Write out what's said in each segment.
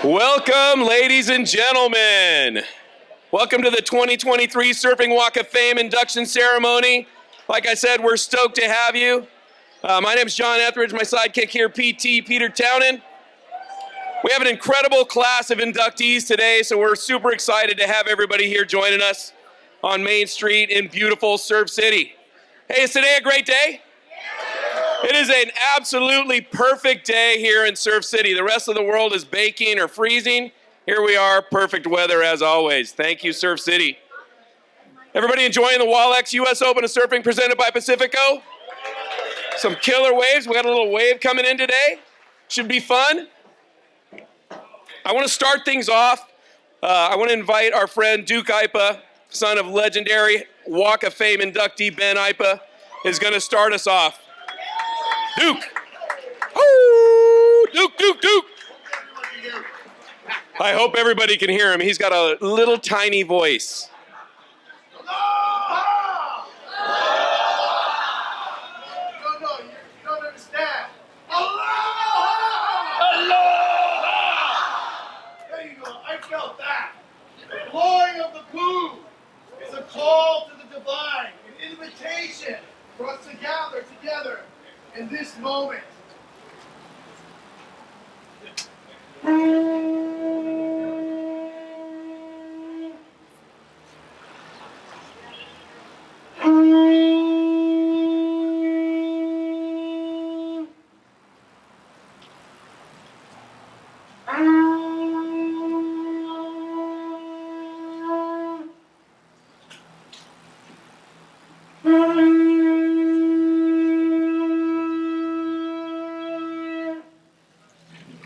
Welcome, ladies and gentlemen. Welcome to the 2023 Surfing Walk of Fame induction ceremony. Like I said, we're stoked to have you. My name is John Etheridge, my sidekick here, PT Peter Townend. We have an incredible class of inductees today, so we're super excited to have everybody here joining us on Main Street in beautiful Surf City. Hey, is today a great day? It is an absolutely perfect day here in Surf City. The rest of the world is baking or freezing. Here we are, perfect weather as always. Thank you, Surf City. Everybody enjoying the Wall-X US Open of Surfing presented by Pacifico? Some killer waves. We got a little wave coming in today. Should be fun. I want to start things off. I want to invite our friend Duke Ipa, son of legendary Walk of Fame inductee Ben Ipa, is going to start us off. Duke! Oh, Duke, Duke, Duke! I hope everybody can hear him. He's got a little tiny voice. Aloha! No, you don't understand. Aloha! Aloha! There you go. I felt that. The blowing of the poo is a call to the divine, an invitation for us to gather together in this moment.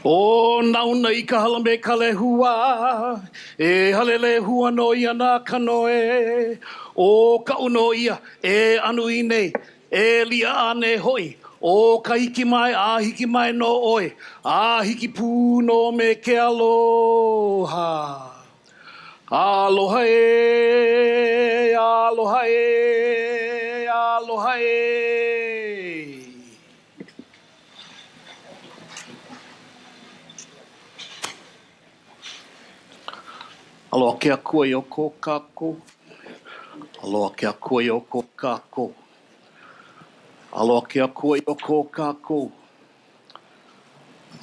O nauna I ka hala me ka lehua, e halele hua no ia nā kanoe. O ka uno ia, e anu I nei, e lia ane hoi. O ka hiki mai, a hiki mai no oi, a hiki pū no me ke aloha. Aloha e, aloha e, aloha e. Aloha ke akua I o ko kākou. Aloha ke akua I o ko kākou. Aloha ke akua I o ko kākou.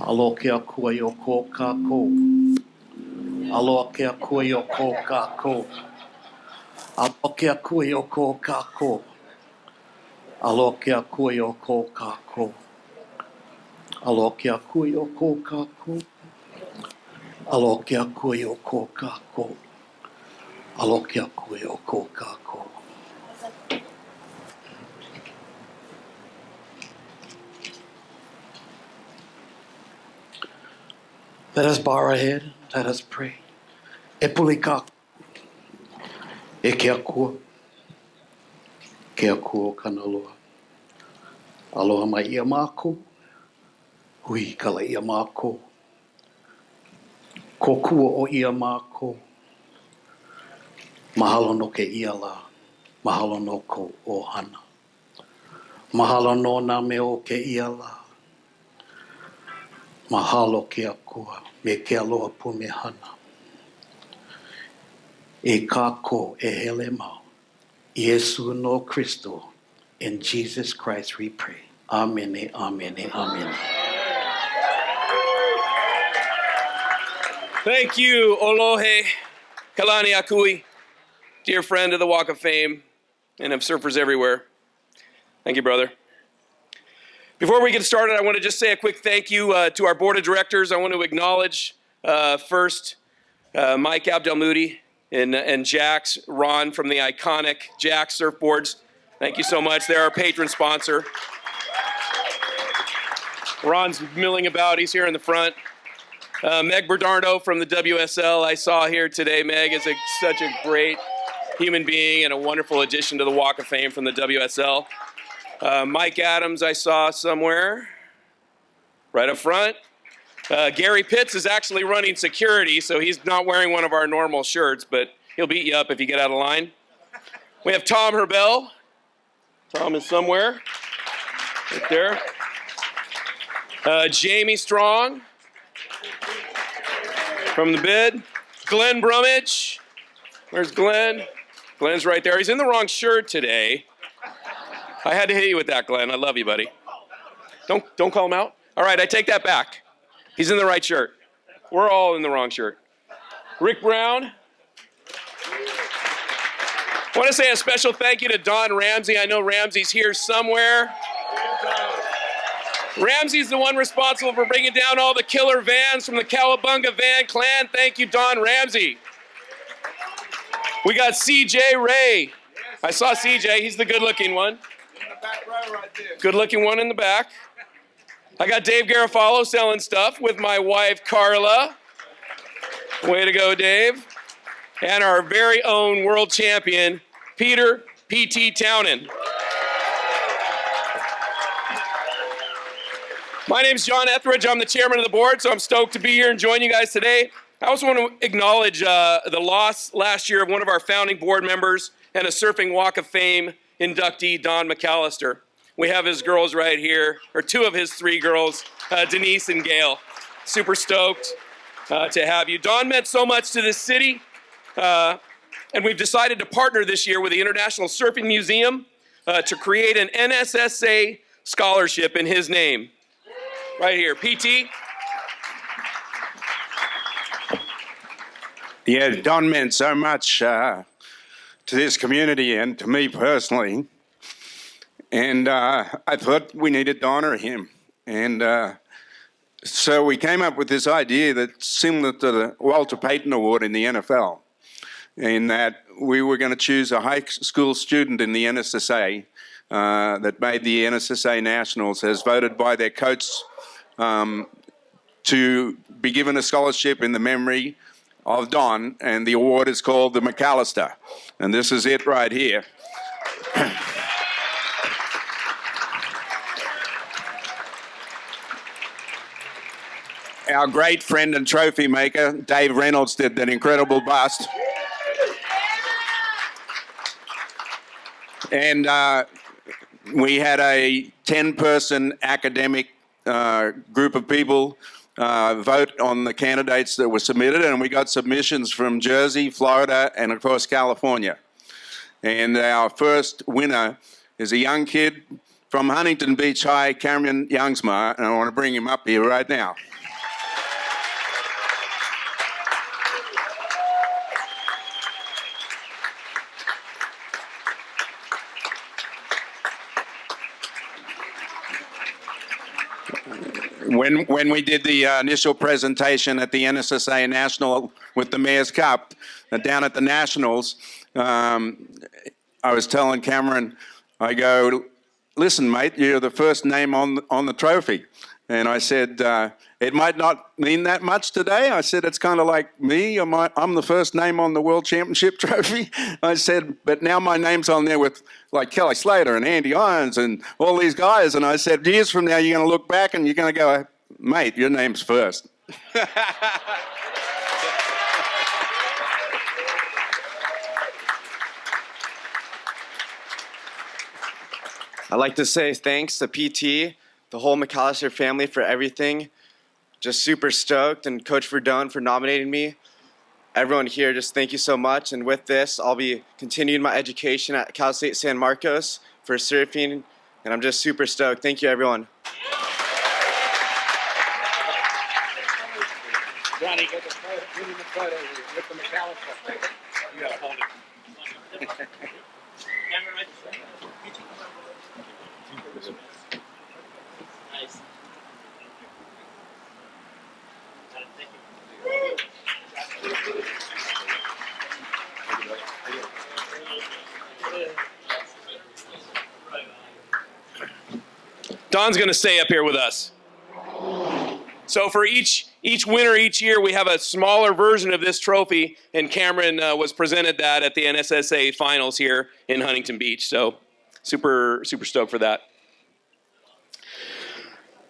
Aloha ke akua I o ko kākou. Aloha ke akua I o ko kākou. Aloha ke akua I o ko kākou. Aloha ke akua I o ko kākou. Aloha ke akua I o ko kākou. Aloha ke akua I o ko kākou. Aloha ke akua I o ko kākou. Let us bow our head. Let us pray. E puli kākou. E ke akua. Ke akua o kanaloa. Aloha mai ia mākou. Hui kala ia mākou. Ko kua o ia mākou. Mahalo no ke ia la. Mahalo no ko o hana. Mahalo no nā me o ke ia la. Mahalo ke akua me ke aloha pu me hana. E kako e hele mau. Yesu no Christo. In Jesus Christ we pray. Amen, amen, amen. Thank you, Olohe Kalani Akui, dear friend of the Walk of Fame and of surfers everywhere. Thank you, brother. Before we get started, I want to just say a quick thank you to our board of directors. I want to acknowledge first Mike Abdelmoudi and Jax, Ron from the iconic Jax Surfboards. Thank you so much. They're our patron sponsor. Ron's milling about. He's here in the front. Meg Bernardo from the WSL I saw here today. Meg is such a great human being and a wonderful addition to the Walk of Fame from the WSL. Mike Adams I saw somewhere, right up front. Gary Pitts is actually running security, so he's not wearing one of our normal shirts, but he'll beat you up if you get out of line. We have Tom Herbel. Tom is somewhere, right there. Jamie Strong. From the bid, Glenn Brummage. Where's Glenn? Glenn's right there. He's in the wrong shirt today. I had to hit you with that, Glenn. I love you, buddy. Don't call him out. All right, I take that back. He's in the right shirt. We're all in the wrong shirt. Rick Brown. I want to say a special thank you to Don Ramsey. I know Ramsey's here somewhere. Ramsey's the one responsible for bringing down all the killer vans from the Cowabunga Van Clan. Thank you, Don Ramsey. We got CJ Ray. I saw CJ. He's the good-looking one. Good-looking one in the back. I got Dave Garofalo selling stuff with my wife, Carla. Way to go, Dave. And our very own world champion, Peter P.T. Townend. My name's John Etheridge. I'm the chairman of the board, so I'm stoked to be here and join you guys today. I also want to acknowledge the loss last year of one of our founding board members and a Surfing Walk of Fame inductee, Don McAllister. We have his girls right here, or two of his three girls, Denise and Gail. Super stoked to have you. Don meant so much to this city, and we've decided to partner this year with the International Surfing Museum to create an NSSA scholarship in his name. Right here, PT. Yeah, Don meant so much to this community and to me personally. And I thought we needed to honor him. And so we came up with this idea that's similar to the Walter Payton Award in the NFL, in that we were going to choose a high school student in the NSSA that made the NSSA Nationals, as voted by their coach, to be given a scholarship in the memory of Don, and the award is called the McAllister. And this is it right here. Our great friend and trophy maker, Dave Reynolds, did that incredible bust. And we had a 10-person academic group of people vote on the candidates that were submitted, and we got submissions from Jersey, Florida, and of course California. And our first winner is a young kid from Huntington Beach High, Cameron Youngsma, and I want to bring him up here right now. When we did the initial presentation at the NSSA National with the Mayor's Cup, down at the Nationals, I was telling Cameron, I go, listen, mate, you're the first name on the trophy. And I said, it might not mean that much today. I said, it's kind of like me. I'm the first name on the World Championship trophy. I said, but now my name's on there with like Kelly Slater and Andy Irons and all these guys. And I said, years from now, you're going to look back and you're going to go, mate, your name's first. I'd like to say thanks to PT, the whole McAllister family for everything. Just super stoked, and Coach Verdone for nominating me. Everyone here, just thank you so much. And with this, I'll be continuing my education at Cal State San Marcos for surfing, and I'm just super stoked. Thank you, everyone. Johnny, get the photo with the McAllister. You gotta hold it. Nice. Don's going to stay up here with us. So for each winner each year, we have a smaller version of this trophy, and Cameron was presented that at the NSSA finals here in Huntington Beach. So super stoked for that.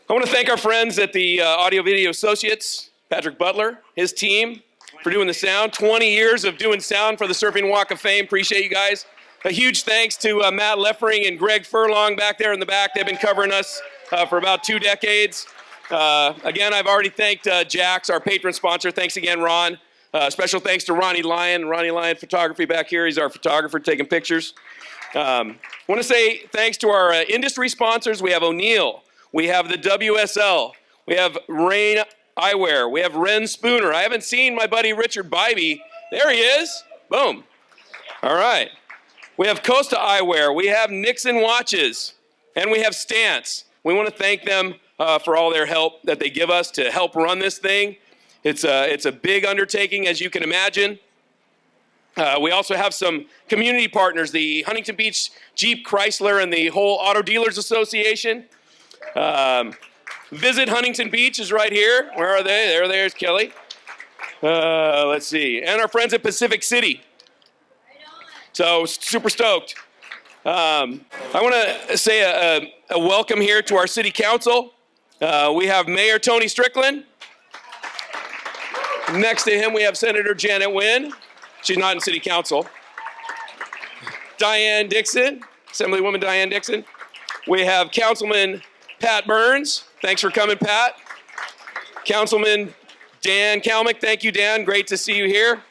I want to thank our friends at the Audio Video Associates, Patrick Butler, his team, for doing the sound. 20 years of doing sound for the Surfing Walk of Fame. Appreciate you guys. A huge thanks to Matt Leffering and Greg Furlong back there in the back. They've been covering us for about 2 decades. Again, I've already thanked Jax, our patron sponsor. Thanks again, Ron. Special thanks to Ronnie Lyon Photography back here. He's our photographer taking pictures. I want to say thanks to our industry sponsors. We have O'Neill. We have the WSL. We have Rain Eyewear. We have Ren Spooner. I haven't seen my buddy Richard Bybee. There he is. Boom. All right. We have Costa Eyewear. We have Nixon Watches. And we have Stance. We want to thank them for all their help that they give us to help run this thing. It's a big undertaking, as you can imagine. We also have some community partners, the Huntington Beach Jeep Chrysler and the whole Auto Dealers Association. Visit Huntington Beach is right here. Where are they? There's Kelly. Let's see. And our friends at Pacific City. So super stoked. I want to say a welcome here to our city council. We have Mayor Tony Strickland. Next to him, we have Senator Janet Nguyen. She's not in city council. Diane Dixon, Assemblywoman Diane Dixon. We have Councilman Pat Burns. Thanks for coming, Pat. Councilman Dan Kalmick. Thank you, Dan. Great to see you here.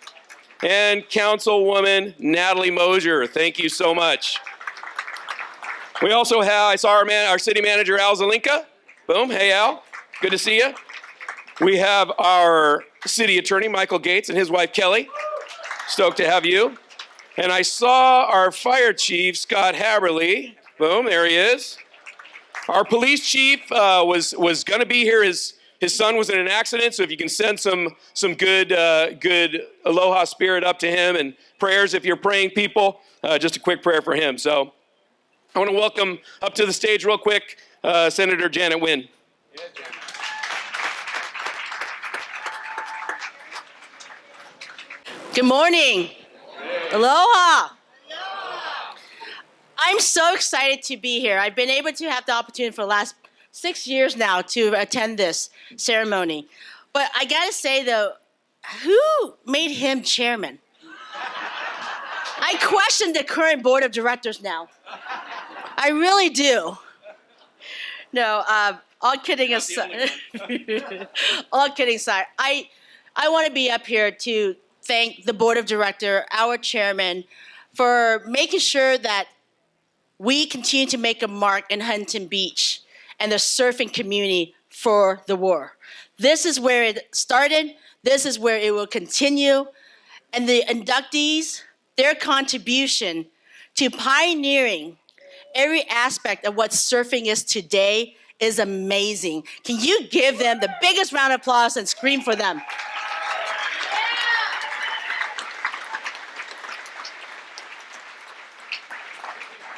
And Councilwoman Natalie Mosier. Thank you so much. We also have, I saw our city manager, Al Zelinka. Boom. Hey, Al. Good to see you. We have our city attorney, Michael Gates, and his wife, Kelly. Stoked to have you. And I saw our fire chief, Scott Haberly. Boom, there he is. Our police chief was going to be here. His son was in an accident, so if you can send some good aloha spirit up to him and prayers if you're praying people, just a quick prayer for him. So I want to welcome up to the stage real quick Senator Janet Nguyen. Yeah, Janet. Good morning. Aloha. I'm so excited to be here. I've been able to have the opportunity for the last 6 years now to attend this ceremony. But I gotta say though, who made him chairman? I question the current board of directors now. I really do. No, all kidding aside. All kidding aside, I want to be up here to thank the board of directors, our chairman, for making sure that we continue to make a mark in Huntington Beach and the surfing community for the war. This is where it started. This is where it will continue. And the inductees, their contribution to pioneering every aspect of what surfing is today is amazing. Can you give them the biggest round of applause and scream for them?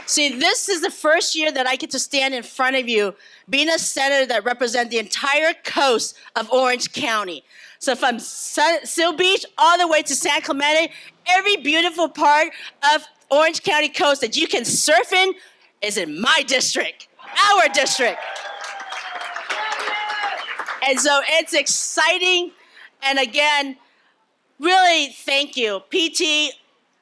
See, this is the first year that I get to stand in front of you, being a senator that represents the entire coast of Orange County. So from Seal Beach all the way to San Clemente, every beautiful part of Orange County coast that you can surf in is in my district, our district. And so it's exciting. And again, really thank you. PT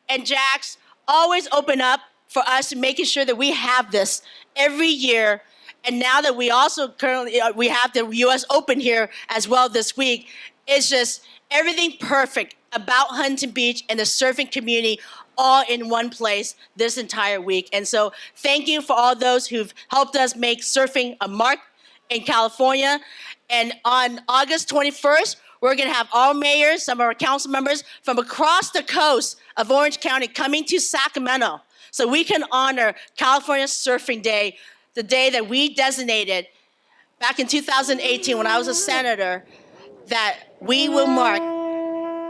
and Jax always open up for us, making sure that we have this every year. And now that we also currently, we have the US Open here as well this week, it's just everything perfect about Huntington Beach and the surfing community all in one place this entire week. And so thank you for all those who've helped us make surfing a mark in California. And on August 21st, we're gonna have our mayors, some of our council members from across the coast of Orange County coming to Sacramento, so we can honor California Surfing Day, the day that we designated back in 2018 when I was a senator, that we will mark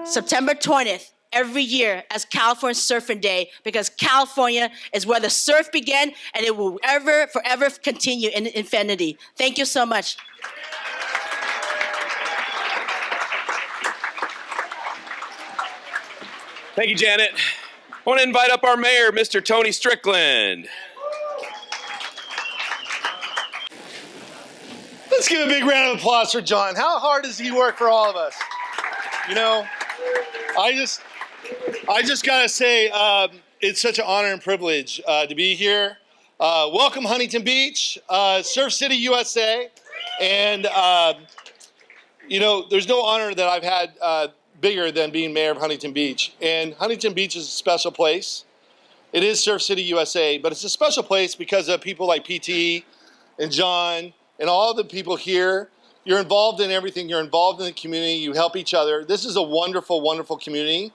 September 20th every year as California Surfing Day, because California is where the surf began and it will forever continue in infinity. Thank you so much. Thank you, Janet. I want to invite up our mayor, Mr. Tony Strickland. Let's give a big round of applause for John. How hard does he work for all of us? You know, I just gotta say, it's such an honor and privilege to be here. Welcome Huntington Beach, Surf City, USA. And, you know, there's no honor that I've had bigger than being mayor of Huntington Beach. And Huntington Beach is a special place. It is Surf City, USA, but it's a special place because of people like PT and John and all the people here. You're involved in everything. You're involved in the community. You help each other. This is a wonderful, wonderful community,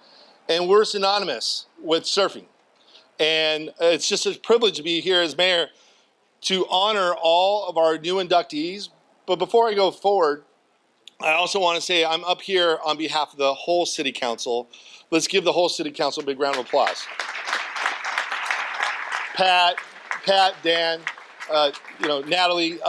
and we're synonymous with surfing. And it's just a privilege to be here as mayor to honor all of our new inductees. But before I go forward, I also want to say I'm up here on behalf of the whole city council. Let's give the whole city council a big round of applause. Pat, Dan, you know, Natalie,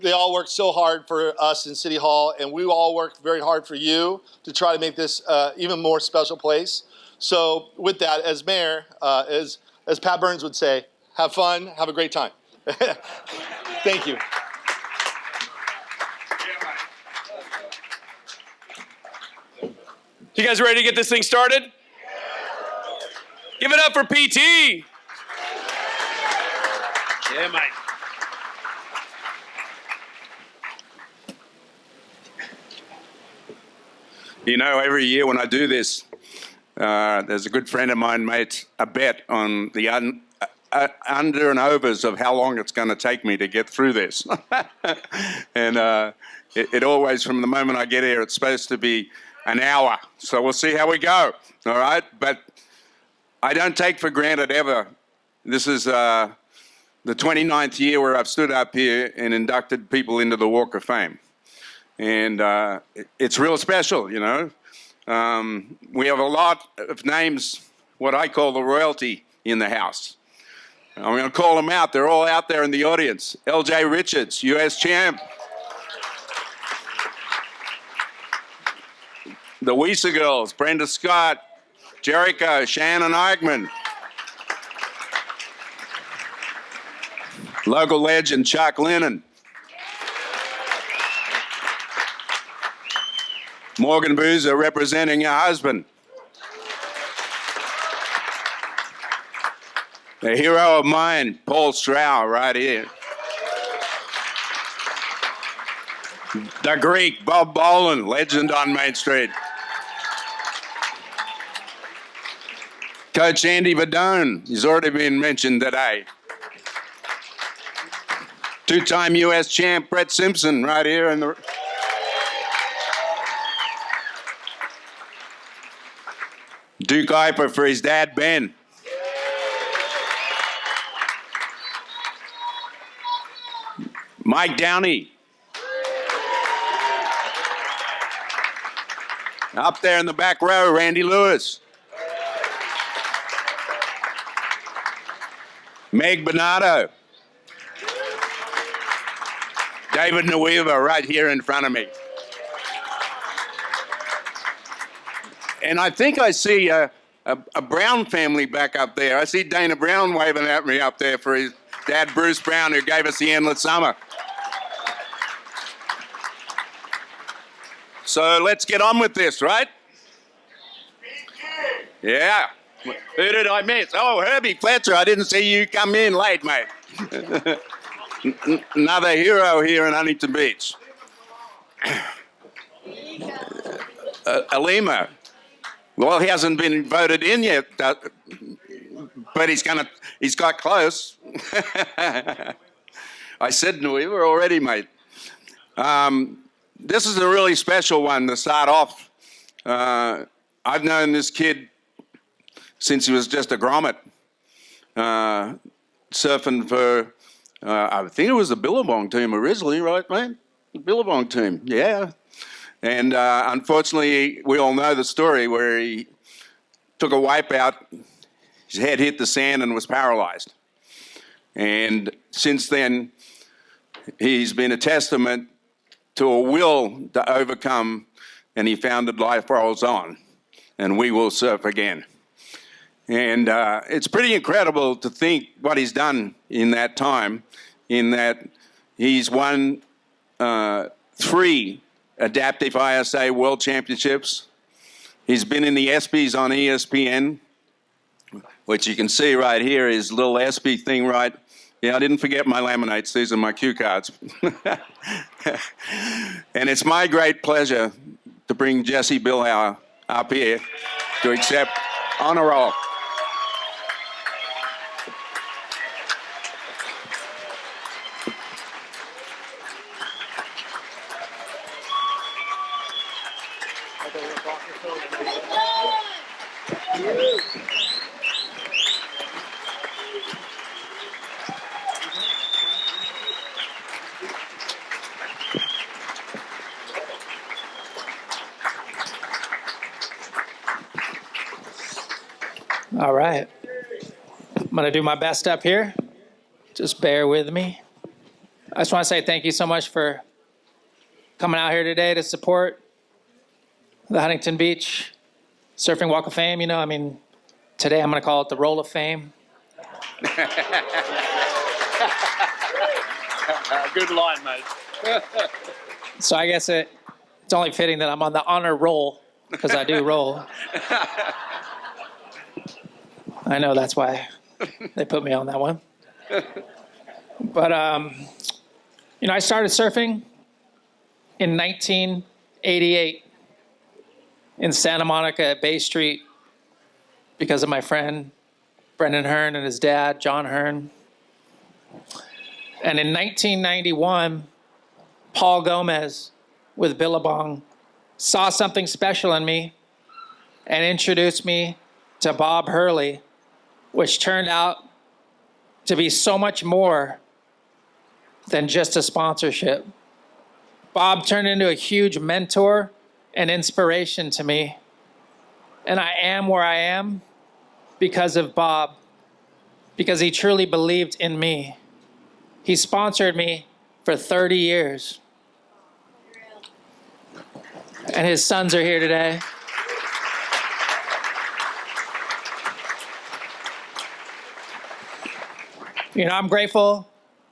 they all worked so hard for us in City Hall, and we all worked very hard for you to try to make this even more special place. So with that, as mayor, as Pat Burns would say, have fun, have a great time. Thank you. You guys ready to get this thing started? Give it up for PT. Yeah, Mike. You know, every year when I do this, there's a good friend of mine makes a bet on the under and overs of how long it's going to take me to get through this. And it always, from the moment I get here, it's supposed to be an hour. So we'll see how we go, all right? But I don't take for granted ever. This is the 29th year where I've stood up here and inducted people into the Walk of Fame. And it's real special, you know. We have a lot of names, what I call the royalty, in the house. I'm going to call them out. They're all out there in the audience. LJ Richards, US champ. The Weezer Girls, Brenda Scott, Jericho, Shannon Eichman. Local legend Chuck Lennon. Morgan Boozer representing your husband. A hero of mine, Paul Strow, right here. The Greek, Bob Boland, legend on Main Street. Coach Andy Verdone, he's already been mentioned today. Two-time US champ Brett Simpson, right here in the... Duke Iper for his dad, Ben. Mike Downey. Up there in the back row, Randy Lewis. Meg Bernardo. David Nueva right here in front of me. And I think I see a Brown family back up there. I see Dana Brown waving at me up there for his dad, Bruce Brown, who gave us the Endless Summer. So let's get on with this, right? Yeah. Who did I miss? Oh, Herbie Fletcher. I didn't see you come in late, mate. Another hero here in Huntington Beach. Alima. Well, he hasn't been voted in yet, but he's got close. I said Nueva already, mate. This is a really special one to start off. I've known this kid since he was just a grommet, surfing for, I think it was the Billabong team originally, right, mate? The Billabong team, yeah. And unfortunately, we all know the story where he took a wipe out, his head hit the sand and was paralyzed. And since then, he's been a testament to a will to overcome, and he founded Life Rolls On, and we will surf again. And it's pretty incredible to think what he's done in that time, in that he's won 3 Adaptive ISA World Championships. He's been in the ESPYs on ESPN, which you can see right here, his little ESPY thing right Yeah, I didn't forget my laminates. These are my cue cards. And it's my great pleasure to bring Jesse Billhauer up here to accept honor roll. All right. I'm going to do my best up here. Just bear with me. I just want to say thank you so much for coming out here today to support the Huntington Beach Surfing Walk of Fame. You know, I mean, today I'm going to call it the Roll of Fame. Good line, mate. So I guess it's only fitting that I'm on the honor roll, because I do roll. I know that's why they put me on that one. But, you know, I started surfing in 1988 in Santa Monica at Bay Street because of my friend Brendan Hearn and his dad, John Hearn. And in 1991, Paul Gomez with Billabong saw something special in me and introduced me to Bob Hurley, which turned out to be so much more than just a sponsorship. Bob turned into a huge mentor and inspiration to me. And I am where I am because of Bob, because he truly believed in me. He sponsored me for 30 years. And his sons are here today. You know, I'm grateful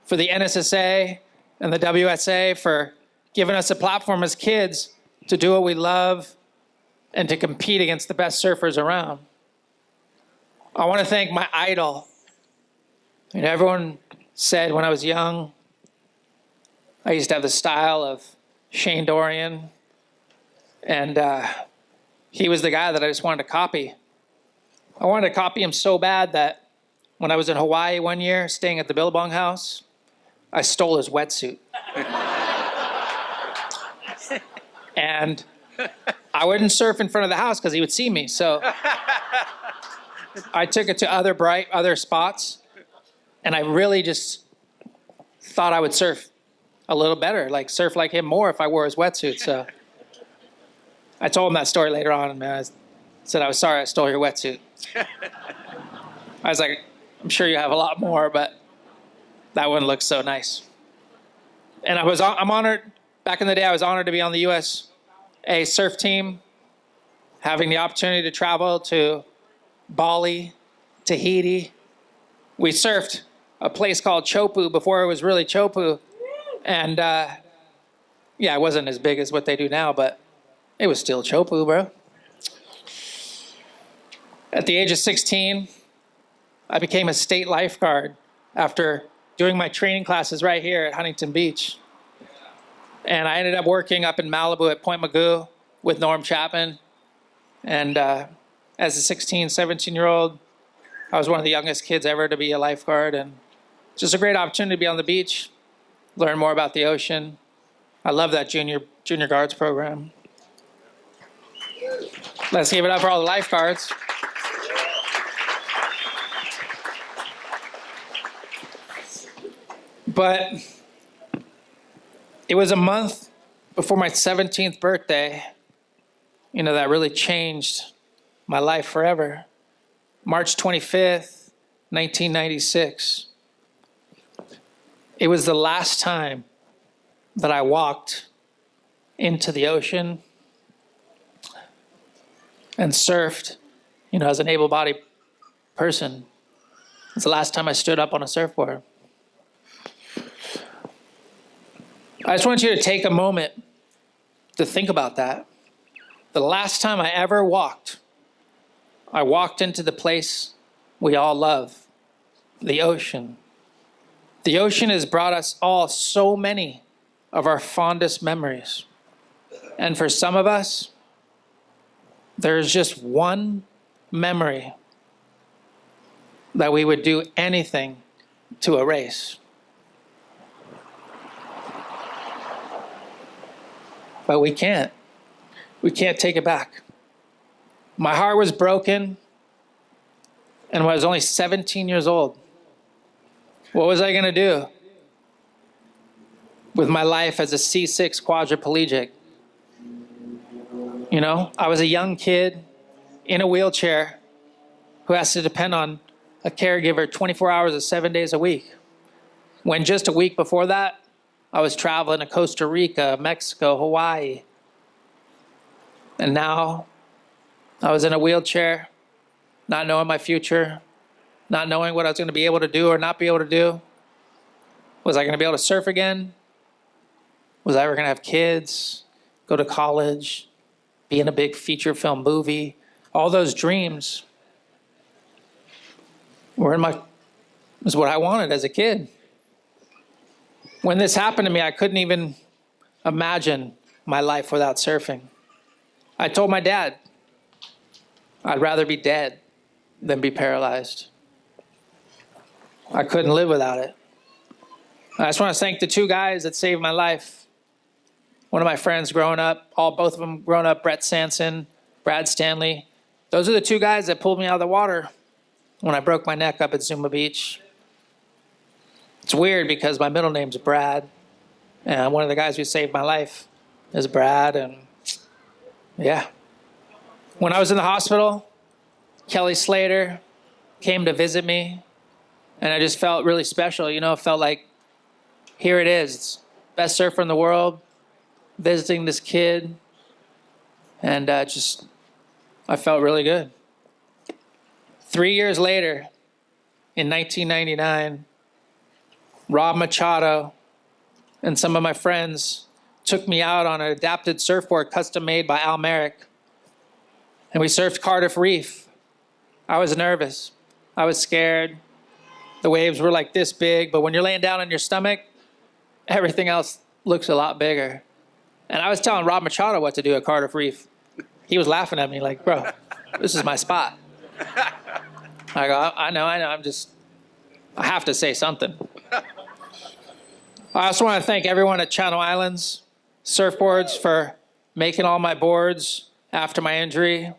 for the NSSA and the WSA for giving us a platform as kids to do what we love and to compete against the best surfers around. I want to thank my idol. You know, everyone said when I was young, I used to have the style of Shane Dorian, and he was the guy that I just wanted to copy. I wanted to copy him so bad that when I was in Hawaii one year, staying at the Billabong house, I stole his wetsuit. And I wouldn't surf in front of the house because he would see me. So I took it to other spots, and I really just thought I would surf a little better, like surf like him more if I wore his wetsuit. So I told him that story later on, and I said I was sorry I stole your wetsuit. I was like, I'm sure you have a lot more, but that one looks so nice. And I'm honored. Back in the day, I was honored to be on the USA surf team, having the opportunity to travel to Bali, Tahiti. We surfed a place called Chopu before it was really Chopu. And yeah, it wasn't as big as what they do now, but it was still Chopu, bro. At the age of 16, I became a state lifeguard after doing my training classes right here at Huntington Beach. And I ended up working up in Malibu at Point Magoo with Norm Chapman. And as a 16, 17-year-old, I was one of the youngest kids ever to be a lifeguard. And just a great opportunity to be on the beach, learn more about the ocean. I love that junior guards program. Let's give it up for all the lifeguards. But it was a month before my 17th birthday, you know, that really changed my life forever. March 25th, 1996. It was the last time that I walked into the ocean and surfed, you know, as an able-bodied person. It's the last time I stood up on a surfboard. I just want you to take a moment to think about that. The last time I ever walked, I walked into the place we all love, the ocean. The ocean has brought us all so many of our fondest memories. And for some of us, there's just one memory that we would do anything to erase. But we can't. We can't take it back. My heart was broken, and when I was only 17 years old, what was I going to do with my life as a C6 quadriplegic? You know, I was a young kid in a wheelchair who has to depend on a caregiver 24 hours of 7 days a week. When just a week before that, I was traveling to Costa Rica, Mexico, Hawaii. And now I was in a wheelchair, not knowing my future, not knowing what I was going to be able to do or not be able to do. Was I going to be able to surf again? Was I ever going to have kids, go to college, be in a big feature film movie? All those dreams was what I wanted as a kid. When this happened to me, I couldn't even imagine my life without surfing. I told my dad, I'd rather be dead than be paralyzed. I couldn't live without it. I just want to thank the two guys that saved my life. One of my friends growing up, both of them growing up, Brett Sanson, Brad Stanley. Those are the two guys that pulled me out of the water when I broke my neck up at Zuma Beach. It's weird because my middle name's Brad, and one of the guys who saved my life is Brad, and yeah. When I was in the hospital, Kelly Slater came to visit me, and I just felt really special. You know, it felt like, here it is, best surfer in the world, visiting this kid, and I felt really good. 3 years later, in 1999, Rob Machado and some of my friends took me out on an adapted surfboard custom made by Al Merrick, and we surfed Cardiff Reef. I was nervous. I was scared. The waves were like this big, but when you're laying down on your stomach, everything else looks a lot bigger. And I was telling Rob Machado what to do at Cardiff Reef. He was laughing at me like, bro, this is my spot. I go, I know, I have to say something. I also want to thank everyone at Channel Islands Surfboards for making all my boards after my injury.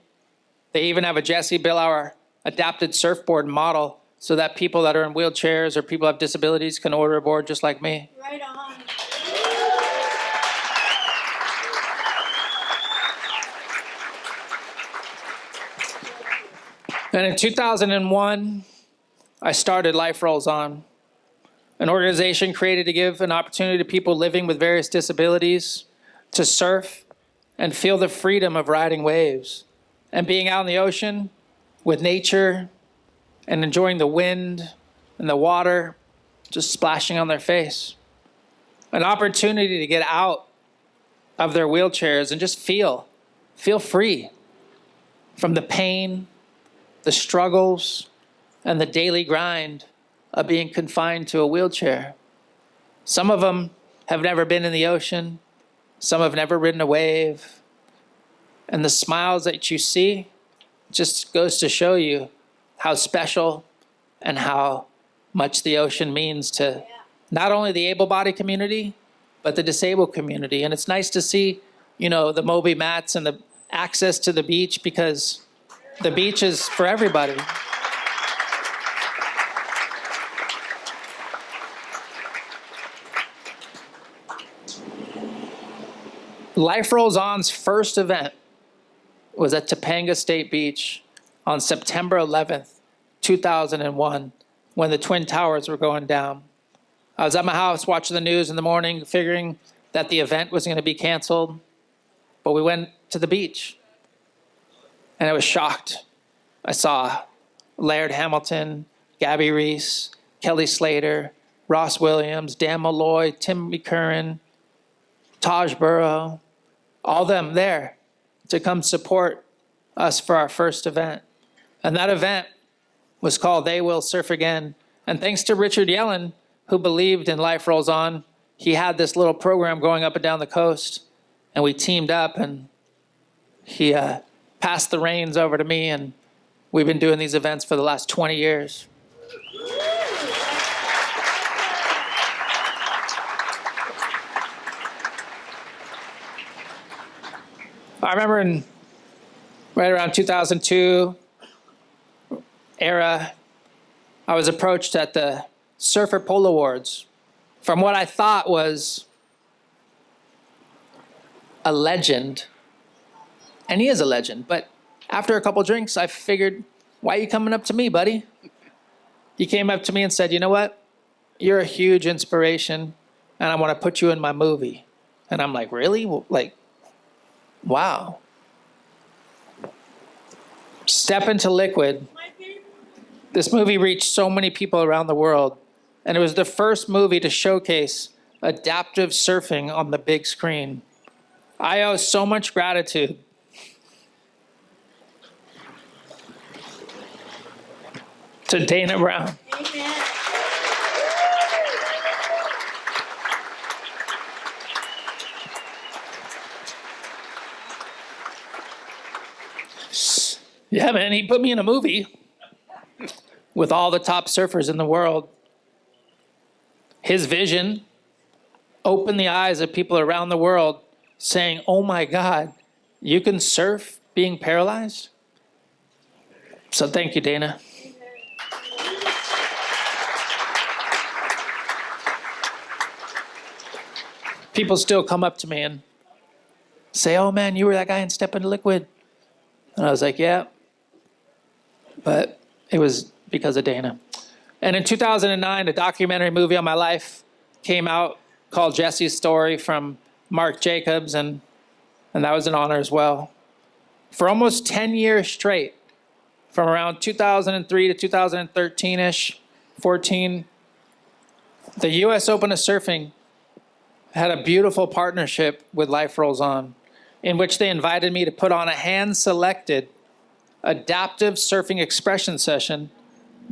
They even have a Jesse Billauer adapted surfboard model so that people that are in wheelchairs or people who have disabilities can order a board just like me. Right on. And in 2001, I started Life Rolls On, an organization created to give an opportunity to people living with various disabilities to surf and feel the freedom of riding waves and being out in the ocean with nature and enjoying the wind and the water just splashing on their face. An opportunity to get out of their wheelchairs and just feel free from the pain, the struggles, and the daily grind of being confined to a wheelchair. Some of them have never been in the ocean. Some have never ridden a wave. And the smiles that you see just goes to show you how special and how much the ocean means to not only the able-bodied community, but the disabled community. And it's nice to see, you know, the Moby mats and the access to the beach, because the beach is for everybody. Life Rolls On's first event was at Topanga State Beach on September 11th, 2001, when the Twin Towers were going down. I was at my house watching the news in the morning, figuring that the event was going to be canceled, but we went to the beach, and I was shocked. I saw Laird Hamilton, Gabby Reese, Kelly Slater, Ross Williams, Dan Malloy, Tim McCurran, Taj Burrow, all them there to come support us for our first event. And that event was called They Will Surf Again. And thanks to Richard Yellen, who believed in Life Rolls On. He had this little program going up and down the coast, and we teamed up, and he passed the reins over to me, and we've been doing these events for the last 20 years. I remember right around 2002 era, I was approached at the Surfer Pole Awards from what I thought was a legend. And he is a legend, but after a couple drinks, I figured, why are you coming up to me, buddy? He came up to me and said, you know what? You're a huge inspiration, and I want to put you in my movie. And I'm like, really? Like, wow. Step Into Liquid. This movie reached so many people around the world, and it was the first movie to showcase adaptive surfing on the big screen. I owe so much gratitude to Dana Brown. Amen. Yeah, man, he put me in a movie with all the top surfers in the world. His vision opened the eyes of people around the world saying, oh my God, you can surf being paralyzed? So thank you, Dana. People still come up to me and say, oh man, you were that guy in Step Into Liquid. And I was like, yeah, but it was because of Dana. And in 2009, a documentary movie on my life came out called Jesse's Story from Mark Jacobs, and that was an honor as well. For almost 10 years straight, from around 2003 to 2013-ish, 14, the U.S. Open of Surfing had a beautiful partnership with Life Rolls On, in which they invited me to put on a hand-selected adaptive surfing expression session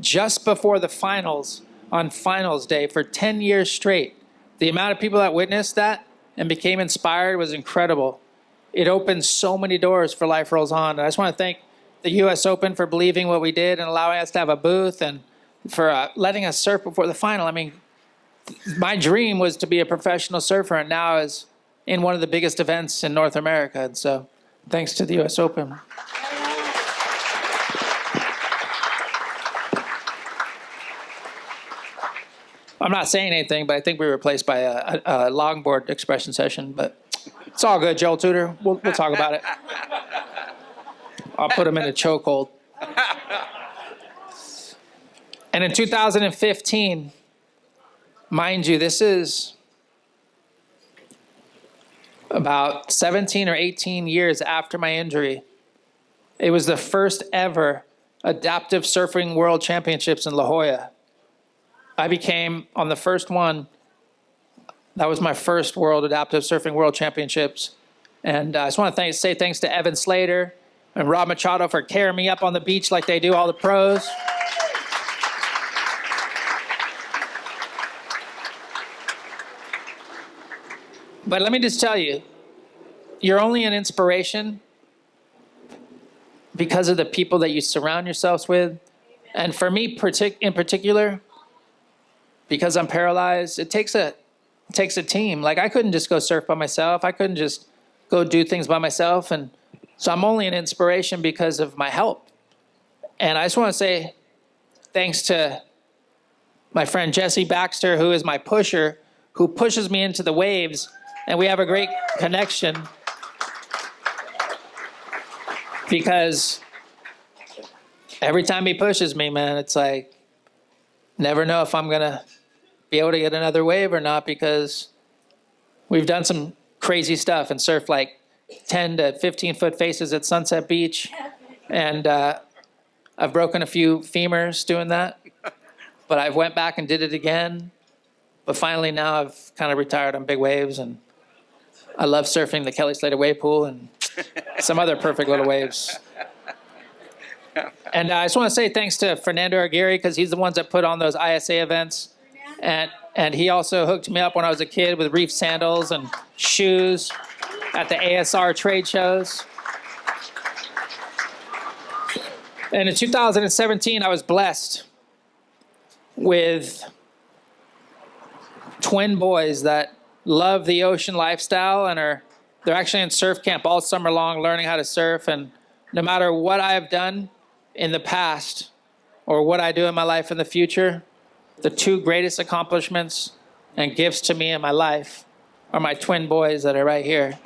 just before the finals on finals day for 10 years straight. The amount of people that witnessed that and became inspired was incredible. It opened so many doors for Life Rolls On. And I just want to thank the U.S. Open for believing what we did and allowing us to have a booth, and for letting us surf before the final. I mean, my dream was to be a professional surfer, and now is in one of the biggest events in North America. And so thanks to the U.S. Open. I'm not saying anything, but I think we were replaced by a longboard expression session, but it's all good, Joel Tudor. We'll talk about it. I'll put him in a chokehold. And in 2015, mind you, this is about 17 or 18 years after my injury. It was the first ever adaptive surfing world championships in La Jolla. I became, on the first one, that was my first World Adaptive Surfing World Championships. And I just want to say thanks to Evan Slater and Rob Machado for carrying me up on the beach like they do all the pros. But let me just tell you, you're only an inspiration because of the people that you surround yourselves with. And for me in particular, because I'm paralyzed, it takes a team. Like, I couldn't just go surf by myself. I couldn't just go do things by myself. And so I'm only an inspiration because of my help. And I just want to say thanks to my friend Jesse Baxter, who is my pusher, who pushes me into the waves. And we have a great connection because every time he pushes me, man, it's like, never know if I'm going to be able to get another wave or not, because we've done some crazy stuff and surfed like 10 to 15 foot faces at Sunset Beach. And I've broken a few femurs doing that, but I've went back and did it again. But finally now I've kind of retired on big waves, and I love surfing the Kelly Slater wave pool and some other perfect little waves. And I just want to say thanks to Fernando Aguirre, because he's the ones that put on those ISA events. And And he also hooked me up when I was a kid with reef sandals and shoes at the ASR trade shows. And in 2017, I was blessed with twin boys that love the ocean lifestyle and they're actually in surf camp all summer long learning how to surf. And no matter what I have done in the past or what I do in my life in the future, the two greatest accomplishments and gifts to me in my life are my twin boys that are right here.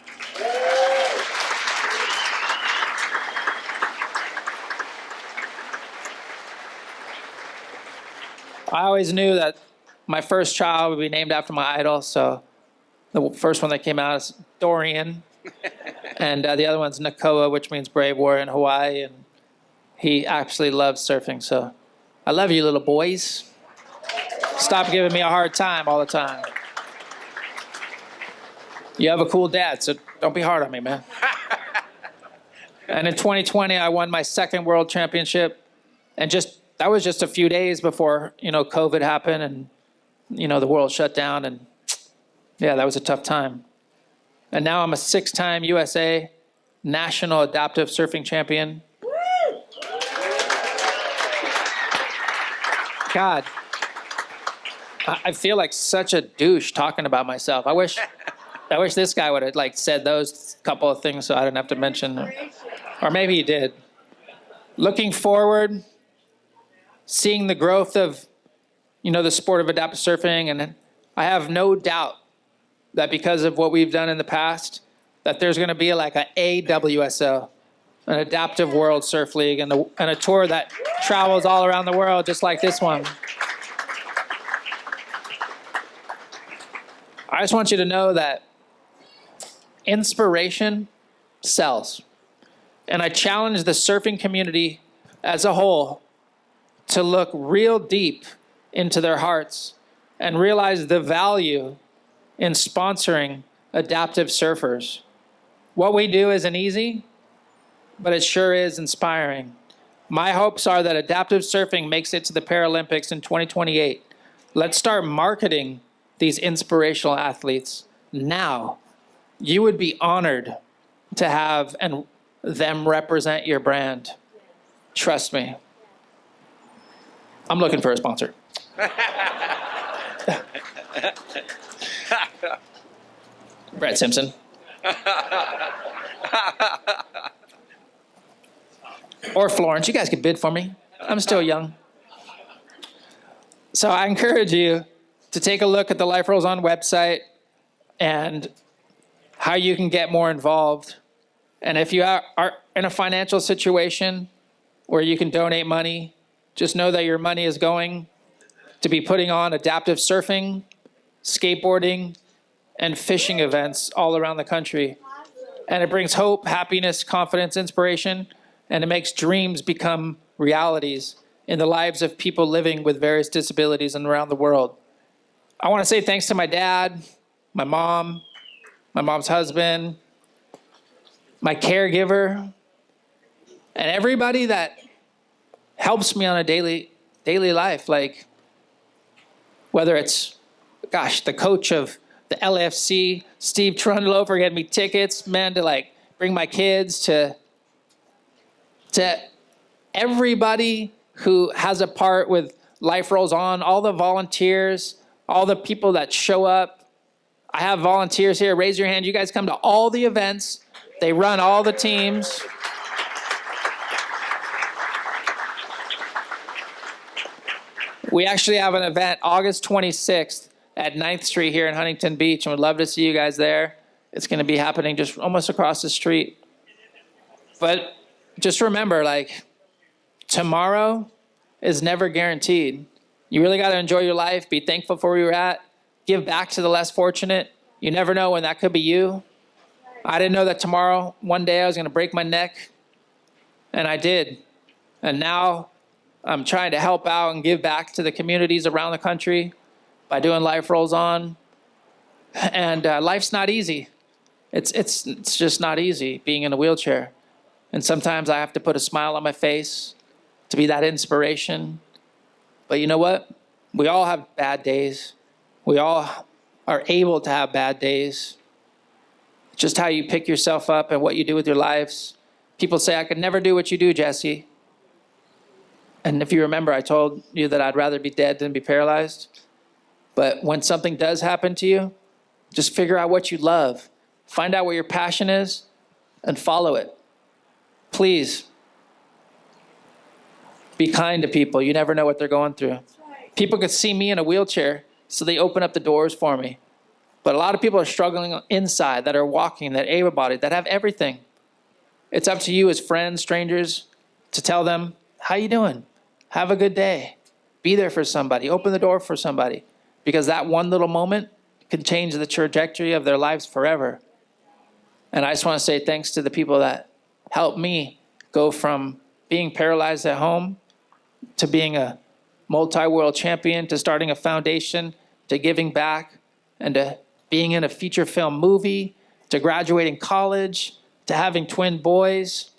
I always knew that my first child would be named after my idol, so the first one that came out is Dorian, and the other one's Nakoa, which means brave warrior in Hawaii, and he absolutely loves surfing, so I love you, little boys. Stop giving me a hard time all the time. You have a cool dad, so don't be hard on me, man. And in 2020, I won my second world championship, and that was just a few days before, COVID happened and, the world shut down. And yeah, that was a tough time. And now I'm a 6-time USA National Adaptive Surfing Champion. God, I feel like such a douche talking about myself. I wish this guy would have said those couple of things so I didn't have to mention them. Or maybe he did. Looking forward, seeing the growth of, the sport of adaptive surfing, and I have no doubt that because of what we've done in the past, that there's going to be like an AWSO, an Adaptive World Surf League, and a tour that travels all around the world, just like this one. I just want you to know that inspiration sells. And I challenge the surfing community as a whole to look real deep into their hearts and realize the value in sponsoring adaptive surfers. What we do isn't easy, but it sure is inspiring. My hopes are that adaptive surfing makes it to the Paralympics in 2028. Let's start marketing these inspirational athletes now. You would be honored to have them represent your brand. Trust me. I'm looking for a sponsor. Brett Simpson. Or Florence. You guys could bid for me. I'm still young. So I encourage you to take a look at the Life Rolls On website and how you can get more involved. And if you are in a financial situation where you can donate money, just know that your money is going to be putting on adaptive surfing, skateboarding, and fishing events all around the country. And it brings hope, happiness, confidence, inspiration, and it makes dreams become realities in the lives of people living with various disabilities and around the world. I want to say thanks to my dad, my mom's husband, my caregiver, and everybody that helps me on a daily life, like whether it's, the coach of the LAFC, Steve Trundle, for getting me tickets, man, to bring my kids, to everybody who has a part with Life Rolls On, all the volunteers, all the people that show up. I have volunteers here. Raise your hand. You guys come to all the events. They run all the teams. We actually have an event August 26th at 9th Street here in Huntington Beach, and we'd love to see you guys there. It's going to be happening just almost across the street. But just remember, tomorrow is never guaranteed. You really got to enjoy your life, be thankful for where you're at, give back to the less fortunate. You never know when that could be you. I didn't know that tomorrow, one day I was going to break my neck, and I did. And now I'm trying to help out and give back to the communities around the country by doing Life Rolls On. And life's not easy. It's just not easy being in a wheelchair. And sometimes I have to put a smile on my face to be that inspiration. But you know what? We all have bad days. We all are able to have bad days. Just how you pick yourself up and what you do with your lives. People say, I could never do what you do, Jesse. And if you remember, I told you that I'd rather be dead than be paralyzed. But when something does happen to you, just figure out what you love. Find out what your passion is and follow it. Please, be kind to people. You never know what they're going through. People could see me in a wheelchair, so they open up the doors for me. But a lot of people are struggling inside, that are walking, that are able-bodied, that have everything. It's up to you as friends, strangers, to tell them, how you doing? Have a good day. Be there for somebody. Open the door for somebody. Because that one little moment can change the trajectory of their lives forever. And I just want to say thanks to the people that helped me go from being paralyzed at home to being a multi-world champion, to starting a foundation, to giving back, and to being in a feature film movie, to graduating college, to having twin boys.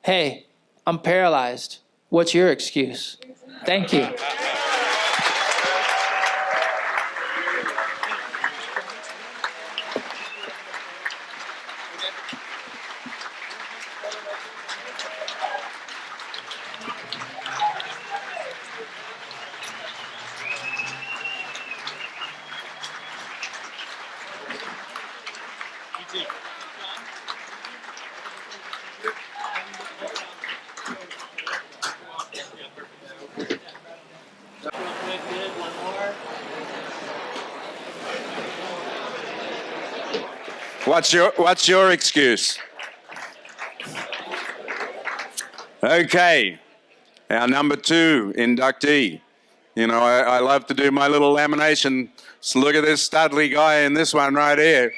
Hey, I'm paralyzed. What's your excuse? Thank you. What's your excuse? Okay, our number 2 inductee. You know, I love to do my little lamination. So look at this studly guy in this one right here.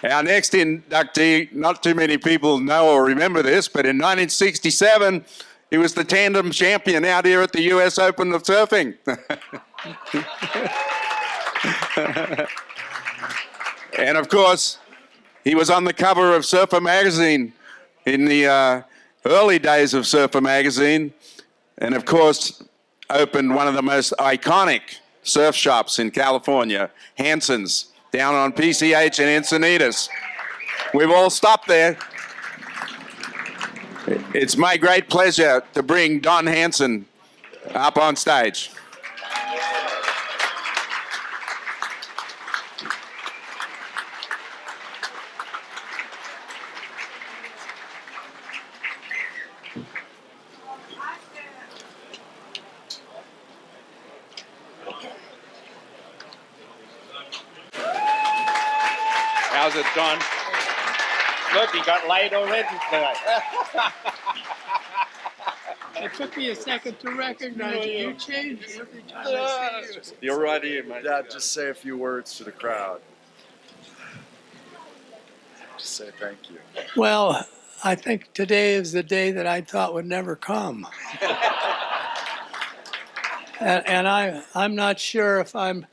Our next inductee, not too many people know or remember this, but in 1967, he was the tandem champion out here at the US Open of Surfing. And of course, he was on the cover of Surfer magazine in the early days of Surfer magazine, and of course, opened one of the most iconic surf shops in California, Hanson's, down on PCH and Encinitas. We've all stopped there. It's my great pleasure to bring Don Hanson up on stage. How's it, Don? Look, he got light already tonight. It took me a second to recognize you. You change every time I see you. You're right here, man. Dad, just say a few words to the crowd. Just say thank you. Well, I think today is the day that I thought would never come. and I'm not sure if I'm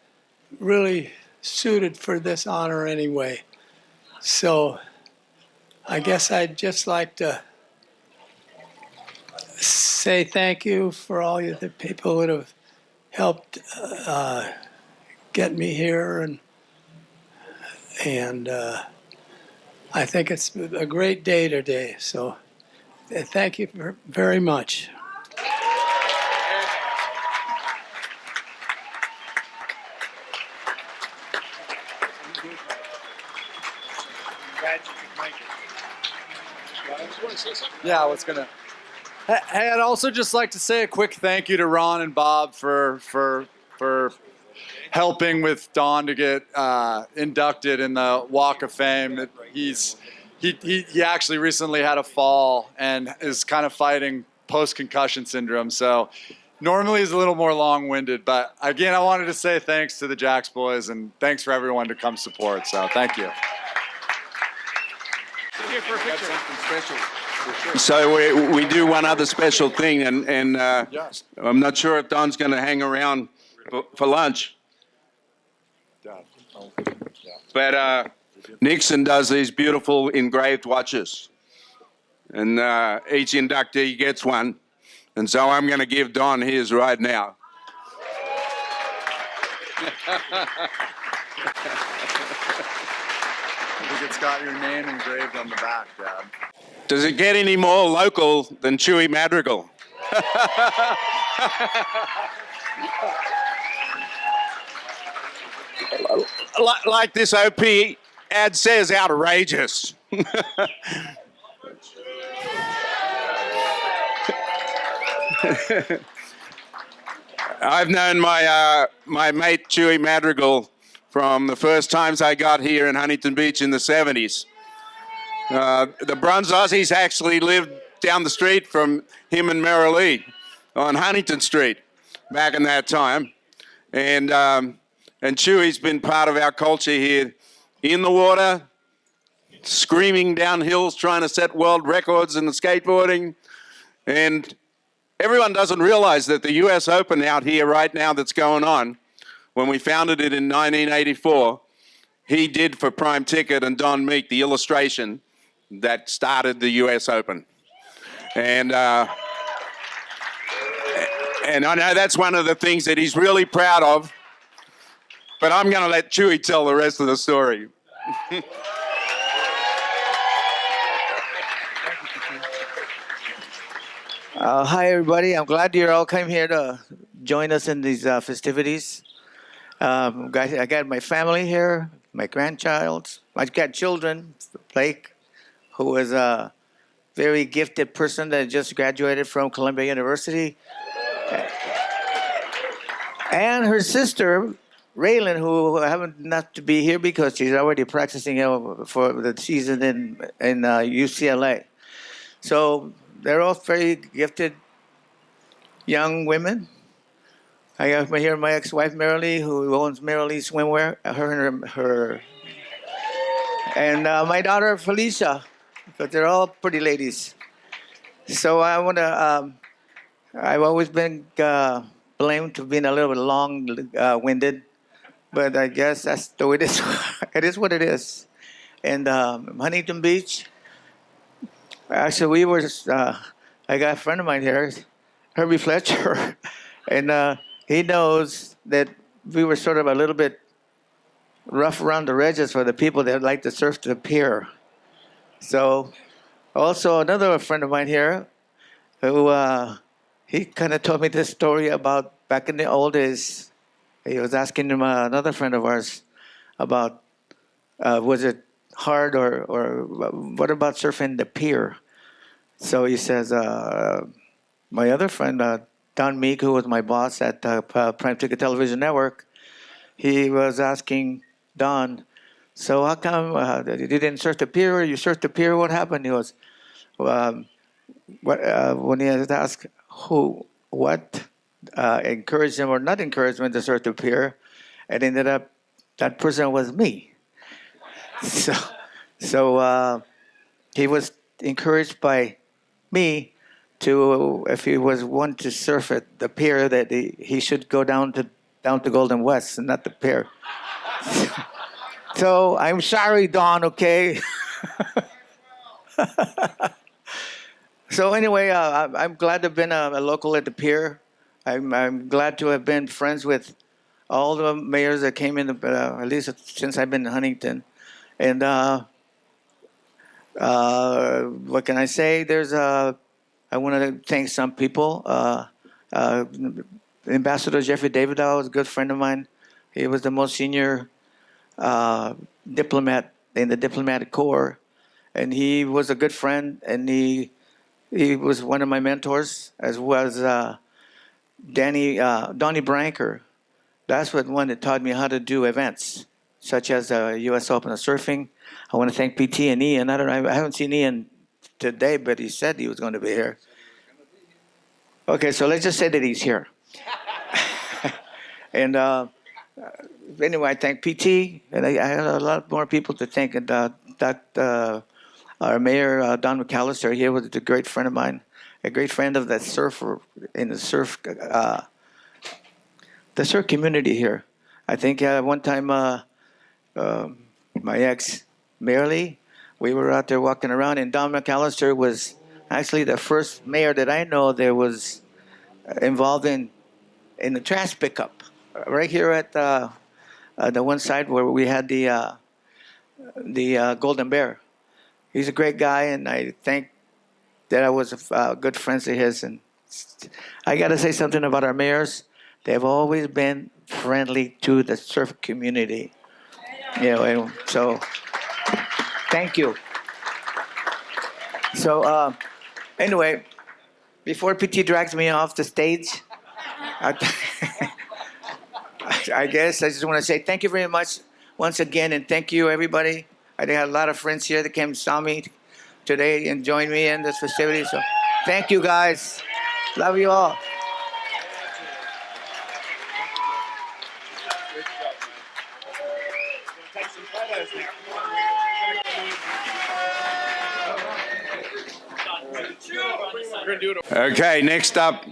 really suited for this honor anyway. So I guess I'd just like to say thank you for all you the people that have helped get me here, and I think it's a great day today. So thank you very much. Yeah, I was gonna. Hey, I'd also just like to say a quick thank you to Ron and Bob for helping with Don to get inducted in the Walk of Fame. He actually recently had a fall and is kind of fighting post-concussion syndrome. So normally he's a little more long-winded, but again, I wanted to say thanks to the Jacks boys and thanks for everyone to come support. So thank you. So we do one other special thing, and Yes. I'm not sure if Don's going to hang around for lunch. Dad. But Nixon does these beautiful engraved watches, and each inductee gets one. And so I'm going to give Don his right now. I think it's got your name engraved on the back, Dad. Does it get any more local than Chewy Madrigal? Like this OP ad says, outrageous. I've known my mate Chewy Madrigal from the first times I got here in Huntington Beach in the 70s. The Bruns Aussies actually lived down the street from him and Merrill Lee on Huntington Street back in that time. And Chewy's been part of our culture here in the water, screaming down hills, trying to set world records in the skateboarding. And everyone doesn't realize that the US Open out here right now that's going on, when we founded it in 1984, he did for Prime Ticket and Don Meek the illustration that started the US Open. And I know that's one of the things that he's really proud of, but I'm going to let Chewy tell the rest of the story. Hi, everybody. I'm glad you all came here to join us in these festivities. I got my family here, my grandchild. I got children, Blake, who is a very gifted person that just graduated from Columbia University. And her sister, Raylan, who happened not to be here because she's already practicing for the season in UCLA. So they're all very gifted young women. I have here my ex-wife, Marilee, who owns Marilee Swimwear, and my daughter, Felicia, but they're all pretty ladies. So I want to, I've always been blamed for being a little bit long-winded, but I guess that's the way it is. It is what it is. And Huntington Beach, actually, I got a friend of mine here, Herbie Fletcher, and he knows that we were sort of a little bit rough around the edges for the people that like to surf the pier. So, also another friend of mine here, who he kind of told me this story about back in the old days. He was asking him, another friend of ours, about was it hard or what about surfing the pier? So he says, my other friend, Don Meek, who was my boss at Prime Ticket Television Network, he was asking Don, so how come you didn't surf the pier? You surfed the pier, what happened? He goes, when he was asked what encouraged him or not encouraged him to surf the pier, it ended up that person was me. So he was encouraged by me to, if he was one to surf at the pier, that he should go down to Golden West and not the pier. So I'm sorry, Don. Okay. So anyway, I'm glad to have been a local at the pier. I'm glad to have been friends with all the mayors that came in, at least since I've been in Huntington. And what can I say? I want to thank some people. Ambassador Jeffrey Davidow was a good friend of mine. He was the most senior diplomat in the diplomatic corps, and he was a good friend, and he was one of my mentors, as was Donnie Branker. That's the one that taught me how to do events, such as U.S. Open of Surfing. I want to thank PT and Ian. I haven't seen Ian today, but he said he was going to be here. Okay, so let's just say that he's here. And anyway, I thank PT, and I had a lot more people to thank. And our mayor, Don McAllister, here was a great friend of mine, a great friend of the surfer in the surf community here. I think one time my ex, Marilee, we were out there walking around, and Don McAllister was actually the first mayor that I know that was involved in the trash pickup. right here at the one side where we had the Golden Bear. He's a great guy, and I think that I was good friends of his. And I got to say something about our mayors. They've always been friendly to the surf community. You know, and so thank you. So anyway, before PT drags me off the stage, I guess I just want to say thank you very much once again, and thank you everybody. I had a lot of friends here that came and saw me today and joined me in this facility. So thank you guys. Love you all. Okay, next up,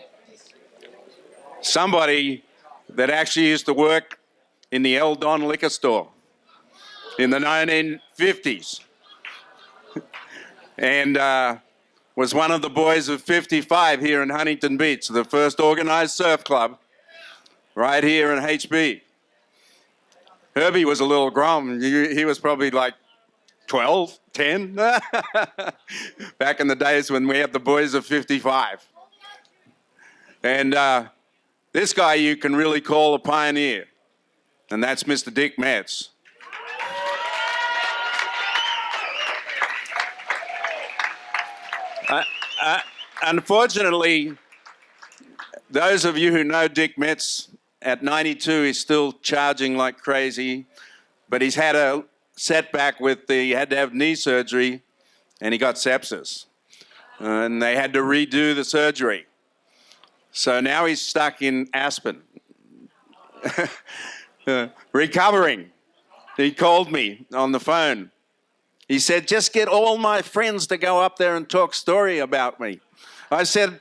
somebody that actually used to work in the El Don liquor store in the 1950s and was one of the boys of 55 here in Huntington Beach, the first organized surf club right here in HB. Herbie was a little grom. He was probably like 12, 10, back in the days when we had the boys of 55. And this guy you can really call a pioneer, and that's Mr. Dick Metz. Unfortunately, those of you who know Dick Metz, at 92 he's still charging like crazy, but he's had a setback with he had to have knee surgery, and he got sepsis. And they had to redo the surgery. So now he's stuck in Aspen, recovering. He called me on the phone. He said, just get all my friends to go up there and talk story about me. I said,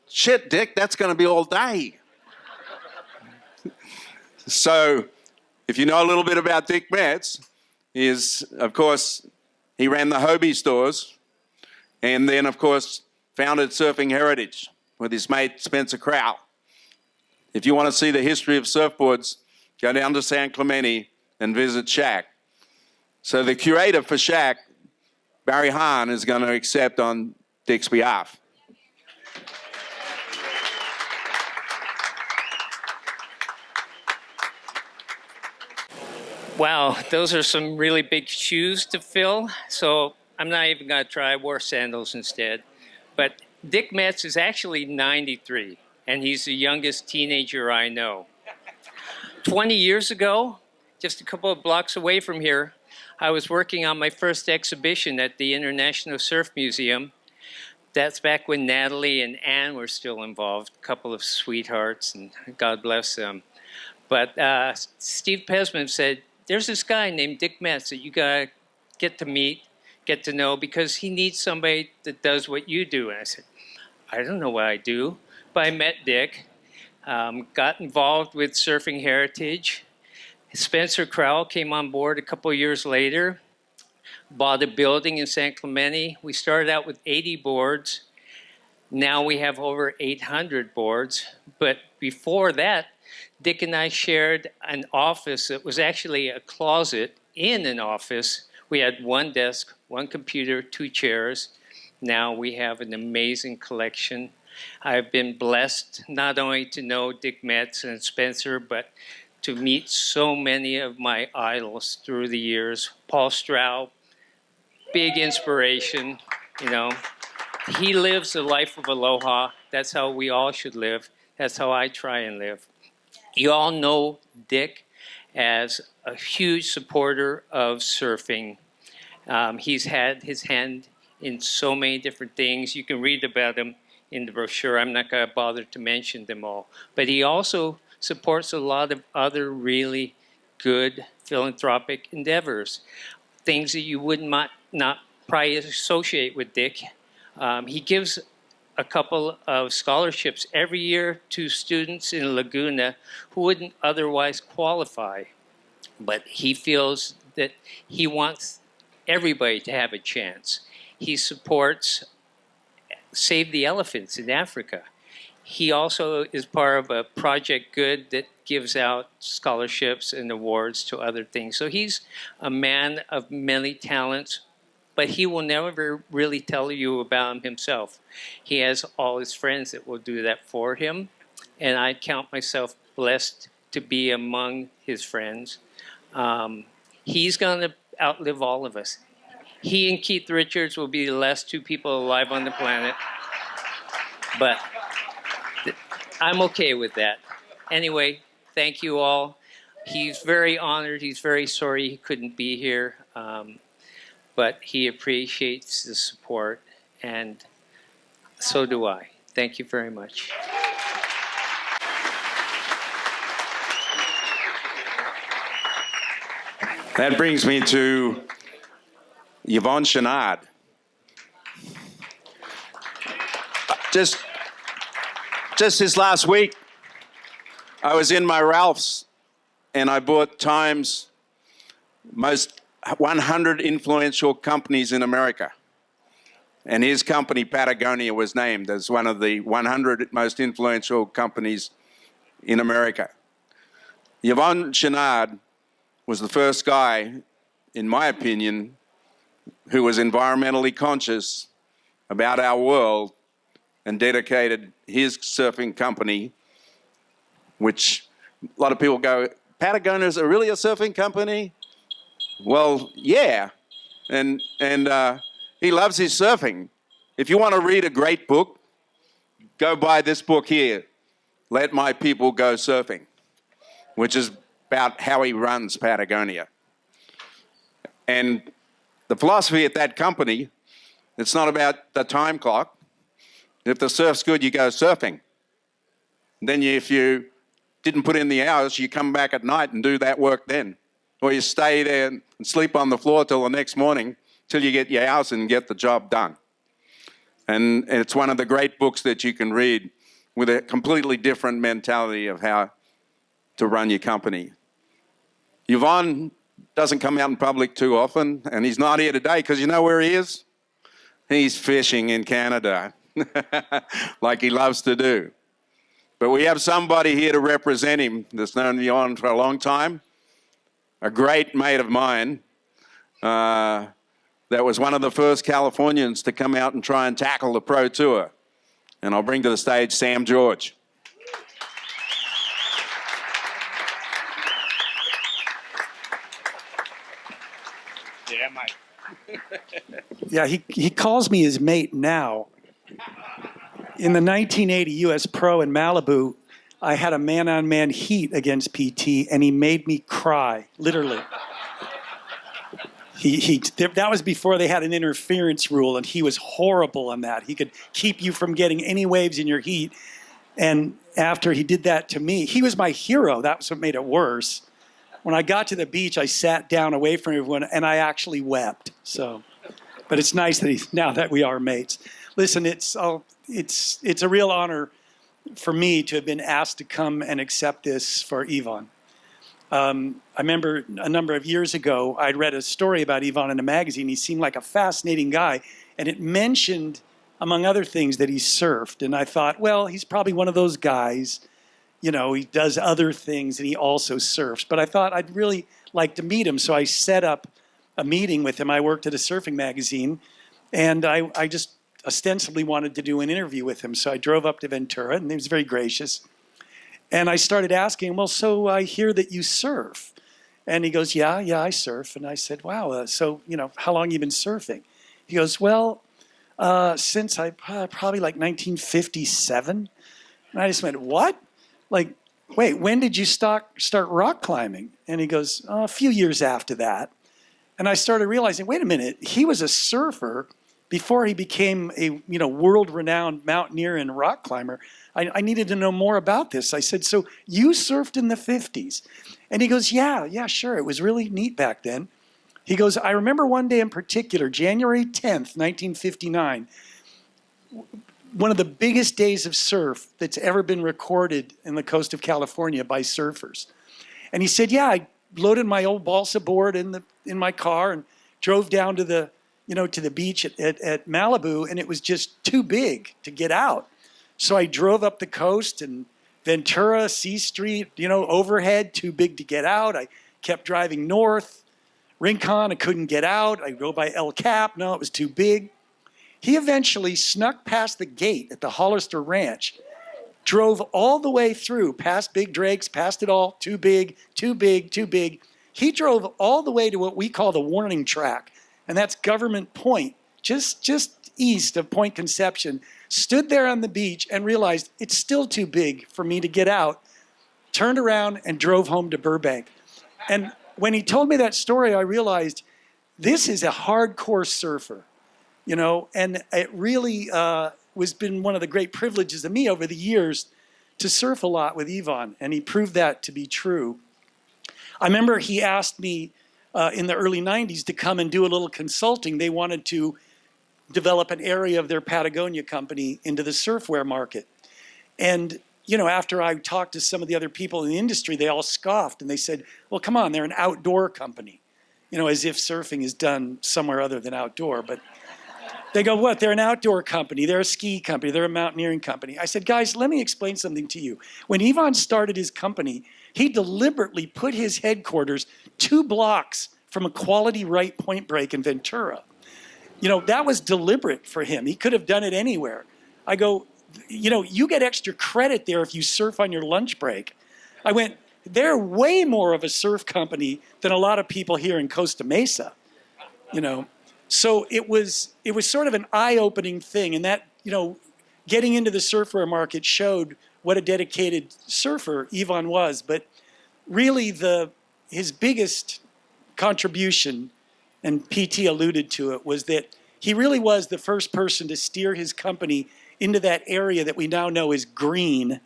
shit, Dick, that's going to be all day. So if you know a little bit about Dick Metz, of course, he ran the Hobie stores and then, of course, founded Surfing Heritage with his mate Spencer Crowell. If you want to see the history of surfboards, go down to San Clemente and visit Shaq. So the curator for Shaq, Barry Hahn, is going to accept on Dick's behalf. Wow, those are some really big shoes to fill. So I'm not even going to try. I wore sandals instead. But Dick Metz is actually 93, and he's the youngest teenager I know. 20 years ago, just a couple of blocks away from here, I was working on my first exhibition at the International Surf Museum. That's back when Natalie and Ann were still involved, a couple of sweethearts, and God bless them. But Steve Pesman said, there's this guy named Dick Metz that you gotta get to meet, get to know, because he needs somebody that does what you do. And I said, I don't know what I do. But I met Dick, got involved with Surfing Heritage. Spencer Crowell came on board a couple of years later, bought a building in San Clemente. We started out with 80 boards. Now we have over 800 boards. But before that, Dick and I shared an office that was actually a closet in an office. We had one desk, one computer, 2 chairs. Now we have an amazing collection. I've been blessed not only to know Dick Metz and Spencer, but to meet so many of my idols through the years. Paul Stroud, big inspiration, you know. He lives the life of aloha. That's how we all should live. That's how I try and live. You all know Dick as a huge supporter of surfing. He's had his hand in so many different things. You can read about him in the brochure. I'm not going to bother to mention them all. But he also supports a lot of other really good philanthropic endeavors, things that you would not probably associate with Dick. He gives a couple of scholarships every year to students in Laguna who wouldn't otherwise qualify. But he feels that he wants everybody to have a chance. He supports Save the Elephants in Africa. He also is part of a Project Good that gives out scholarships and awards to other things. So he's a man of many talents, but he will never really tell you about himself. He has all his friends that will do that for him, and I count myself blessed to be among his friends. He's going to outlive all of us. He and Keith Richards will be the last two people alive on the planet, but I'm okay with that. Anyway, thank you all. He's very honored. He's very sorry he couldn't be here, but he appreciates the support, and so do I. Thank you very much. That brings me to Yvonne Chenard. Just this last week, I was in my Ralph's and I bought Time's most 100 influential companies in America. And his company, Patagonia, was named as one of the 100 most influential companies in America. Yvonne Chenard was the first guy, in my opinion, who was environmentally conscious about our world and dedicated his surfing company, which a lot of people go, Patagonia is really a surfing company? Well, yeah, and he loves his surfing. If you want to read a great book, go buy this book here, Let My People Go Surfing, which is about how he runs Patagonia. And the philosophy at that company, it's not about the time clock. If the surf's good, you go surfing. Then if you didn't put in the hours, you come back at night and do that work then. Or you stay there and sleep on the floor till the next morning till you get your hours and get the job done. And it's one of the great books that you can read with a completely different mentality of how to run your company. Yvonne doesn't come out in public too often, and he's not here today because you know where he is? He's fishing in Canada, like he loves to do. But we have somebody here to represent him that's known Yvonne for a long time, a great mate of mine that was one of the first Californians to come out and try and tackle the Pro Tour. And I'll bring to the stage Sam George. Yeah, Mike. Yeah, he calls me his mate now. In the 1980 U.S. Pro in Malibu, I had a man-on-man heat against PT, and he made me cry, literally. That was before they had an interference rule, and he was horrible on that. He could keep you from getting any waves in your heat. And after he did that to me, he was my hero. That's what made it worse. When I got to the beach, I sat down away from everyone, and I actually wept. So, but it's nice that now that we are mates. Listen, it's a real honor for me to have been asked to come and accept this for Yvonne. I remember a number of years ago, I'd read a story about Yvonne in a magazine. He seemed like a fascinating guy, and it mentioned, among other things, that he surfed. And I thought, well, he's probably one of those guys, you know, he does other things and he also surfs. But I thought I'd really like to meet him, so I set up a meeting with him. I worked at a surfing magazine, and I just ostensibly wanted to do an interview with him. So I drove up to Ventura, and he was very gracious. And I started asking him, well, so I hear that you surf. And he goes, yeah, I surf. And I said, wow, so, you know, how long have you been surfing? He goes, well, since probably like 1957. And I just went, what? Like, wait, when did you start rock climbing? And he goes, a few years after that. And I started realizing, wait a minute, he was a surfer before he became a world-renowned mountaineer and rock climber. I needed to know more about this. I said, so you surfed in the 50s? And he goes, yeah, sure. It was really neat back then. He goes, I remember one day in particular, January 10th, 1959, one of the biggest days of surf that's ever been recorded in the coast of California by surfers. And he said, yeah, I loaded my old balsa board in my car and drove down to the beach at Malibu, and it was just too big to get out. So I drove up the coast and Ventura, C Street, overhead, too big to get out. I kept driving north. Rincon, I couldn't get out. I go by El Cap. No, it was too big. He eventually snuck past the gate at the Hollister Ranch, drove all the way through, past Big Drake's, past it all, too big, too big, too big. He drove all the way to what we call the warning track, and that's Government Point, just east of Point Conception, stood there on the beach and realized it's still too big for me to get out, turned around and drove home to Burbank. And when he told me that story, I realized this is a hardcore surfer, and it really been one of the great privileges of me over the years to surf a lot with Yvon, and he proved that to be true. I remember he asked me in the early 90s to come and do a little consulting. They wanted to develop an area of their Patagonia company into the surfwear market. And, after I talked to some of the other people in the industry, they all scoffed and they said, well, come on, they're an outdoor company, as if surfing is done somewhere other than outdoor. But they go, what? They're an outdoor company. They're a ski company. They're a mountaineering company. I said, guys, let me explain something to you. When Yvon started his company, he deliberately put his headquarters 2 blocks from a quality right point break in Ventura. That was deliberate for him. He could have done it anywhere. I go, you get extra credit there if you surf on your lunch break. I went, they're way more of a surf company than a lot of people here in Costa Mesa, So it was sort of an eye-opening thing, and that, getting into the surfwear market showed what a dedicated surfer Yvon was. But really his biggest contribution, and PT alluded to it, was that he really was the first person to steer his company into that area that we now know is green,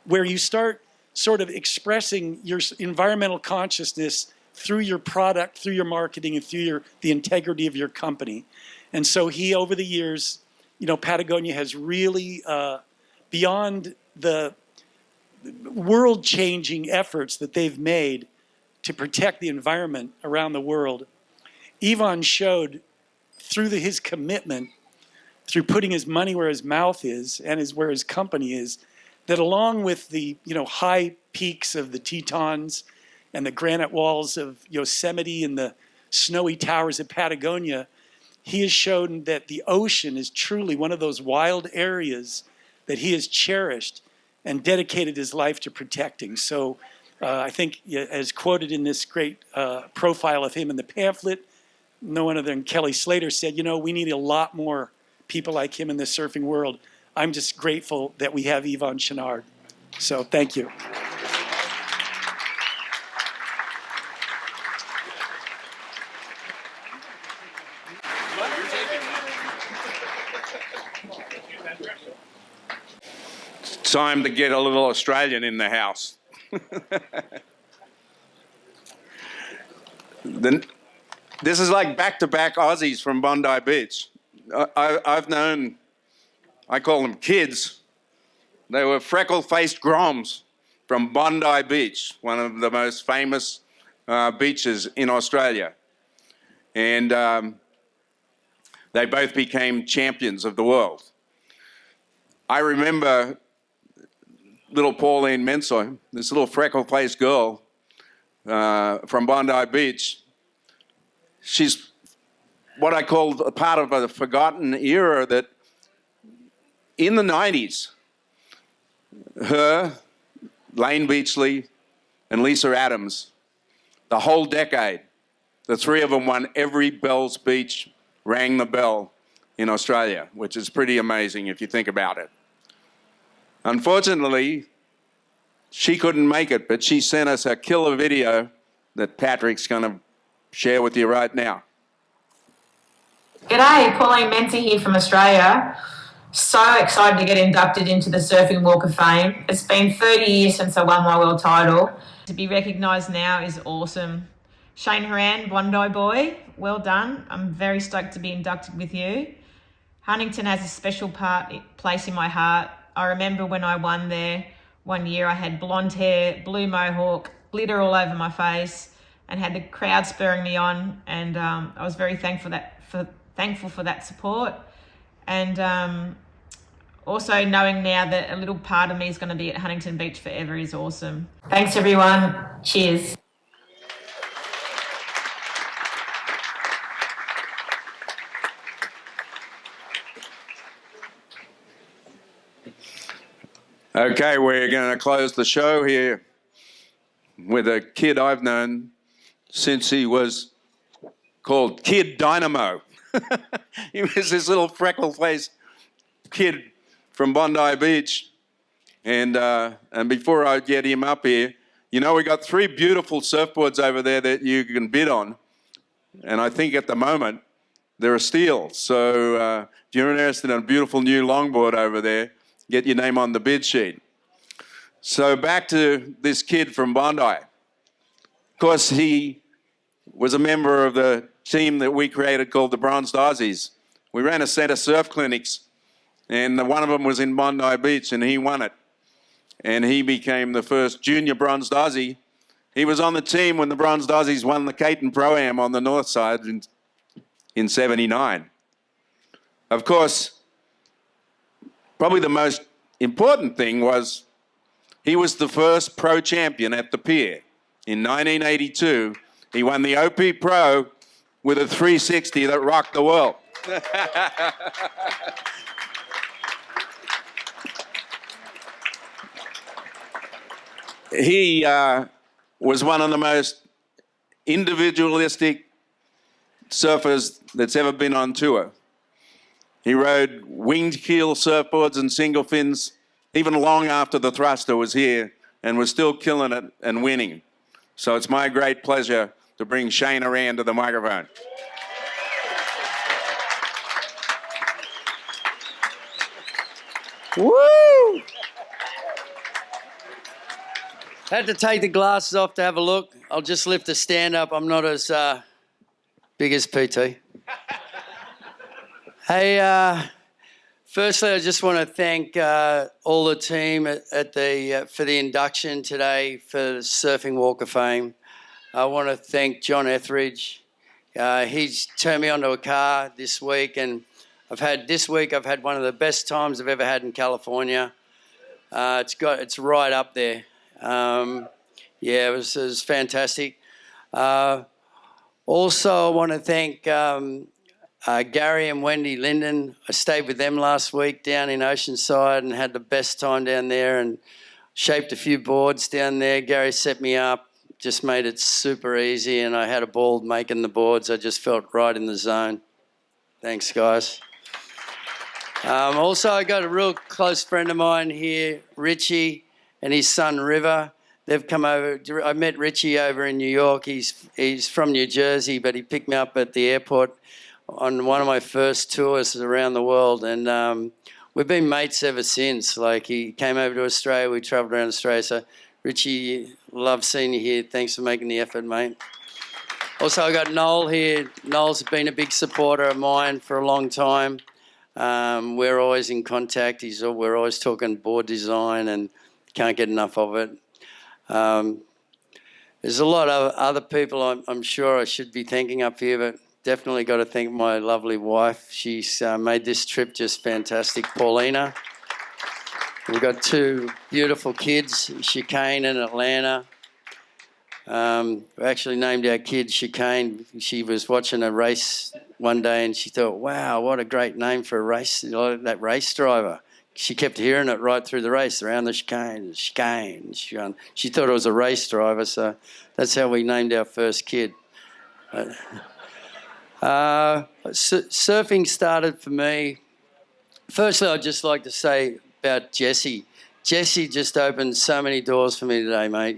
where you start sort of expressing your environmental consciousness through your product, through your marketing, and through the integrity of your company. And so he, over the years, Patagonia has really, beyond the world-changing efforts that they've made to protect the environment around the world, Yvon showed through his commitment, through putting his money where his mouth is and where his company is, that along with the high peaks of the Tetons and the granite walls of Yosemite and the snowy towers of Patagonia, he has shown that the ocean is truly one of those wild areas that he has cherished and dedicated his life to protecting. So I think, as quoted in this great profile of him in the pamphlet, no one other than Kelly Slater said, we need a lot more people like him in the surfing world. I'm just grateful that we have Yvon Chouinard. So thank you. It's time to get a little Australian in the house. This is like back-to-back Aussies from Bondi Beach. I've known, I call them kids. They were freckle-faced groms from Bondi Beach, one of the most famous beaches in Australia. And they both became champions of the world. I remember little Pauline Mensoy, this little freckle-faced girl from Bondi Beach. She's what I call a part of a forgotten era that in the 90s, her, Lane Beachley, and Lisa Adams, the whole decade, the 3 of them won every Bells Beach, rang the bell in Australia, which is pretty amazing if you think about it. Unfortunately, she couldn't make it, but she sent us a killer video that Patrick's going to share with you right now. G'day, Pauline Menzies here from Australia. So excited to get inducted into the Surfing Walk of Fame. It's been 30 years since I won my world title. To be recognised now is awesome. Shane Horan, Bondi boy, well done. I'm very stoked to be inducted with you. Huntington has a special place in my heart. I remember when I won there one year, I had blonde hair, blue mohawk, glitter all over my face, and had the crowd spurring me on. And I was very thankful for that support. And Also, knowing now that a little part of me is going to be at Huntington Beach forever is awesome. Thanks, everyone. Cheers. Okay, we're going to close the show here with a kid I've known since he was called Kid Dynamo. He was this little freckle-faced kid from Bondi Beach. And before I get him up here, you know, we got 3 beautiful surfboards over there that you can bid on. And I think at the moment, they're a steal. So if you're interested in a beautiful new longboard over there, get your name on the bid sheet. So back to this kid from Bondi. Of course, he was a member of the team that we created called the Bronzed Aussies. We ran a set of surf clinics, and one of them was in Bondi Beach, and he won it. And he became the first junior Bronzed Aussie. He was on the team when the Bronzed Aussies won the Caton Pro-Am on the north side in '79. Of course, probably the most important thing was he was the first pro champion at the pier. In 1982, he won the OP Pro with a 360 that rocked the world. He was one of the most individualistic surfers that's ever been on tour. He rode winged keel surfboards and single fins even long after the thruster was here and was still killing it and winning. So it's my great pleasure to bring Shane Aran to the microphone. Woo! Had to take the glasses off to have a look. I'll just lift the stand up. I'm not as big as PT. Hey, firstly, I just want to thank all the team at the for the induction today for the Surfing Walk of Fame. I want to thank John Etheridge. He's turned me onto a car this week, and I've had one of the best times I've ever had in California. It's right up there. Yeah, it was fantastic. Also, I want to thank Gary and Wendy Linden. I stayed with them last week down in Oceanside and had the best time down there and shaped a few boards down there. Gary set me up, just made it super easy, and I had a ball making the boards. I just felt right in the zone. Thanks, guys. Also, I got a real close friend of mine here, Richie, and his son River. They've come over. I met Richie over in New York. He's from New Jersey, but he picked me up at the airport on one of my first tours around the world, and we've been mates ever since. Like, he came over to Australia, we travelled around Australia. So, Richie, love seeing you here. Thanks for making the effort, mate. Also, I got Noel here. Noel's been a big supporter of mine for a long time. We're always in contact. We're always talking board design, and can't get enough of it. There's a lot of other people I'm sure I should be thanking up here, but definitely got to thank my lovely wife. She's made this trip just fantastic, Paulina. We've got 2 beautiful kids, Chicane and Atlanta. We actually named our kid Chicane. She was watching a race one day and she thought, wow, what a great name for a race, that race driver. She kept hearing it right through the race, around the chicane. She thought it was a race driver, so that's how we named our first kid. Surfing started for me. Firstly, I'd just like to say about Jesse. Jesse just opened so many doors for me today, mate.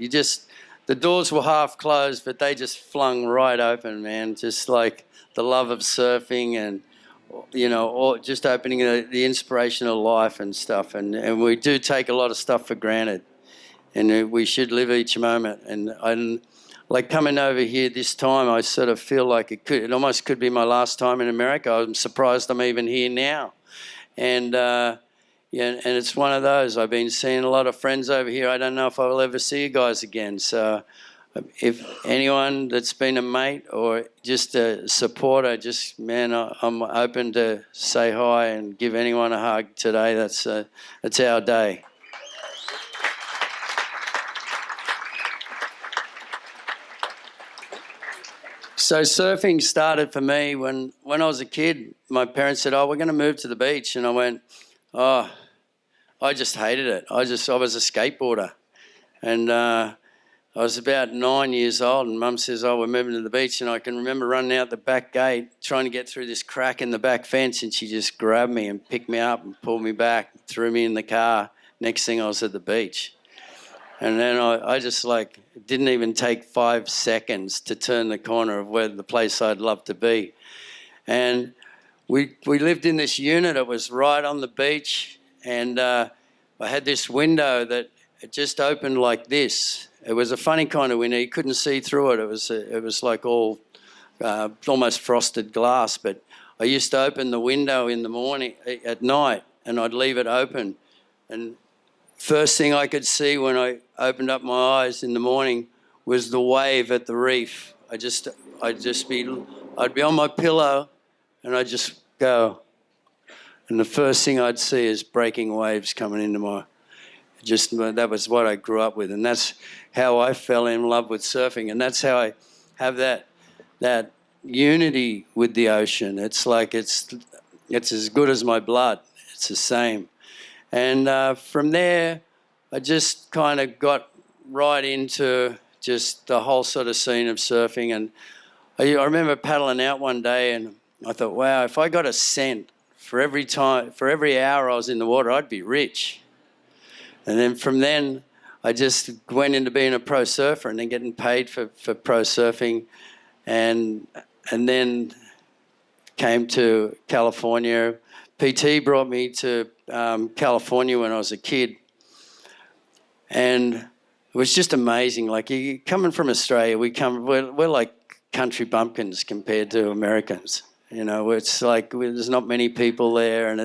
The doors were half closed, but they just flung right open, man. Just like the love of surfing and, you know, or just opening the inspiration of life and stuff. And we do take a lot of stuff for granted, and we should live each moment. And like coming over here this time, I sort of feel like it almost could be my last time in America. I'm surprised I'm even here now. And and it's one of those. I've been seeing a lot of friends over here. I don't know if I will ever see you guys again. So if anyone that's been a mate or just a supporter, I'm open to say hi and give anyone a hug today. That's our day. So surfing started for me when I was a kid. My parents said, "Oh, we're going to move to the beach," and I went, "Oh, I just hated it. I was a skateboarder, and I was about 9 years old, and Mum says, "Oh, we're moving to the beach," and I can remember running out the back gate, trying to get through this crack in the back fence, and she just grabbed me and picked me up and pulled me back, threw me in the car. Next thing I was at the beach. And then I just it didn't even take 5 seconds to turn the corner of where the place I'd love to be. And we lived in this unit. It was right on the beach, and I had this window that it just opened like this. It was a funny kind of window. You couldn't see through it. It was like all almost frosted glass. But I used to open the window in the morning, at night, and I'd leave it open. And first thing I could see when I opened up my eyes in the morning was the wave at the reef. I'd be on my pillow and I'd just go. And the first thing I'd see is breaking waves coming into that was what I grew up with. And that's how I fell in love with surfing. And that's how I have that unity with the ocean. It's like it's as good as my blood. It's the same. And from there, I just kind of got right into just the whole sort of scene of surfing. And I remember paddling out one day and I thought, wow, if I got a cent for every hour I was in the water, I'd be rich. And then from then, I just went into being a pro surfer and then getting paid for pro surfing. And then came to California. PT brought me to California when I was a kid. And it was just amazing. Like, coming from Australia, we're like country bumpkins compared to Americans. You know, it's like there's not many people there. And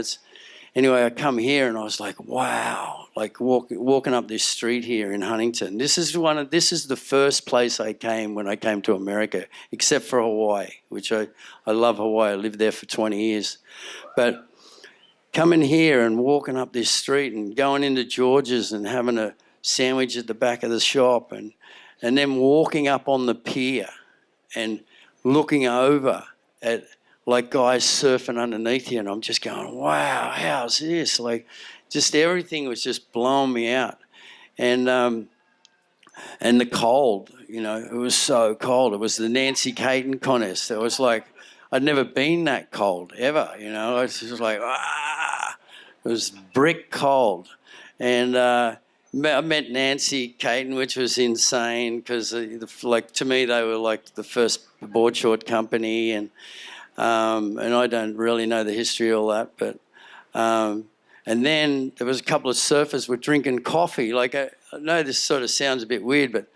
anyway, I come here and I was like, wow, like walking up this street here in Huntington. This is the first place I came when I came to America, except for Hawaii, which I love Hawaii. I lived there for 20 years. But coming here and walking up this street and going into George's and having a sandwich at the back of the shop and then walking up on the pier and looking over at like guys surfing underneath you, and I'm just going, wow, how's this? Like, just everything was just blowing me out. And the cold, you know, it was so cold. It was the Nancy Caton contest. It was like, I'd never been that cold ever, you know. It was just like, it was brick cold. And I met Nancy Caton, which was insane because, to me, they were like the first board short company, and I don't really know the history of all that, but and then there was a couple of surfers were drinking coffee. Like, I know this sort of sounds a bit weird, but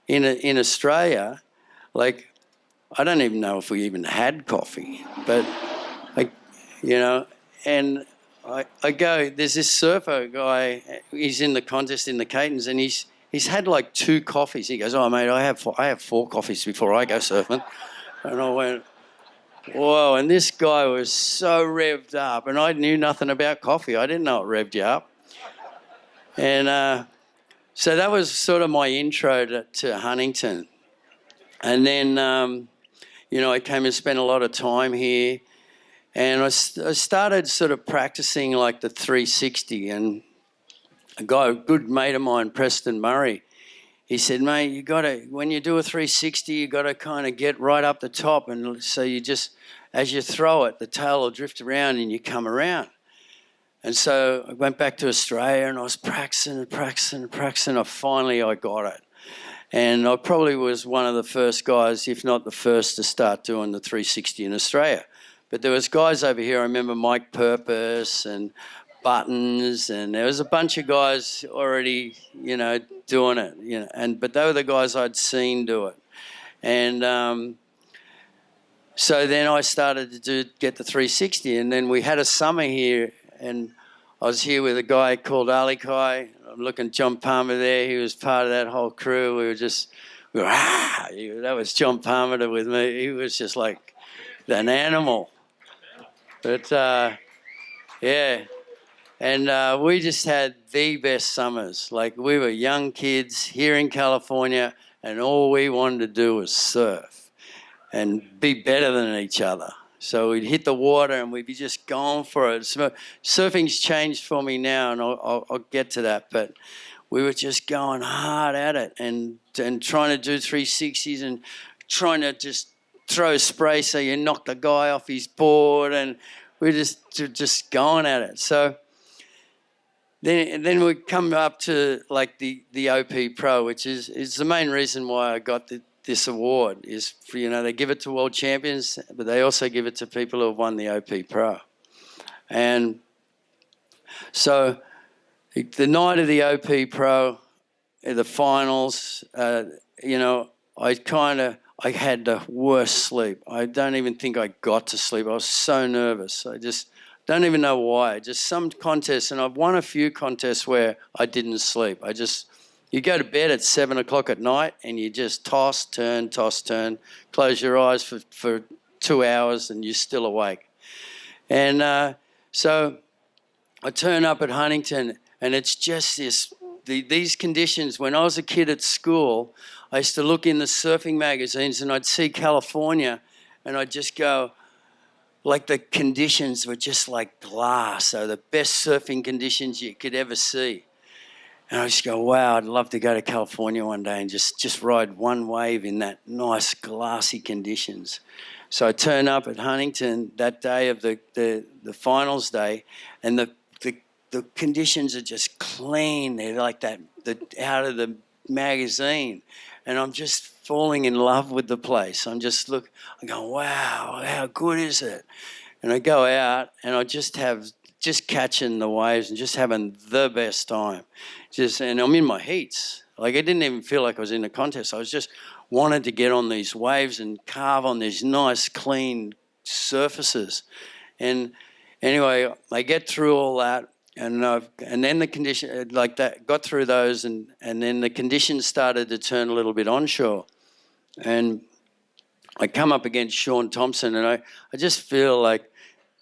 in Australia, like, I don't even know if we even had coffee, but and I go, there's this surfer guy, he's in the contest in the Catons, and he's had like 2 coffees. He goes, oh mate, I have 4 coffees before I go surfing. And I went, whoa, and this guy was so revved up, and I knew nothing about coffee. I didn't know it revved you up. And so that was sort of my intro to Huntington. And then, I came and spent a lot of time here, and I started sort of practicing like the 360, and a good mate of mine, Preston Murray, he said, mate, when you do a 360, you got to kind of get right up the top. And so you just, as you throw it, the tail will drift around and you come around. And so I went back to Australia and I was practicing. Finally, I got it. And I probably was one of the first guys, if not the first, to start doing the 360 in Australia. But there was guys over here, I remember Mike Purpose and Buttons, and there was a bunch of guys already, doing it, but they were the guys I'd seen do it. And so then I started to get the 360, and then we had a summer here, and I was here with a guy called Ali Kai. I'm looking at John Palmer there. He was part of that whole crew. we were, that was John Palmer with me. He was just like an animal. But yeah, and we just had the best summers. Like we were young kids here in California, and all we wanted to do was surf and be better than each other. So we'd hit the water and we'd be just going for it. Surfing's changed for me now, and I'll get to that. But we were just going hard at it and trying to do 360s and trying to just throw spray so you knock the guy off his board, and we're just going at it. So then we come up to like the OP Pro, which is the main reason why I got this award. Is for, they give it to world champions, but they also give it to people who have won the OP Pro. And so the night of the OP Pro, the finals, I had the worst sleep. I don't even think I got to sleep. I was so nervous. I just don't even know why. Just some contests, and I've won a few contests where I didn't sleep. You go to bed at 7 o'clock at night and you just toss, turn, close your eyes for 2 hours and you're still awake. And so I turn up at Huntington, and it's just these conditions. When I was a kid at school, I used to look in the surfing magazines and I'd see California and I'd just go, like the conditions were just like glass. So the best surfing conditions you could ever see. And I just go, wow, I'd love to go to California one day and just ride one wave in that nice glassy conditions. So I turn up at Huntington that day of the finals day, and the conditions are just clean. They're like that out of the magazine. And I'm just falling in love with the place. I'm going, wow, how good is it? And I go out and I just catching the waves and just having the best time. And I'm in my heats. Like I didn't even feel like I was in a contest. I was just wanted to get on these waves and carve on these nice, clean surfaces. And anyway, I get through all that. And then the condition like that, got through those, and then the conditions started to turn a little bit onshore. And I come up against Sean Thompson, and I just feel like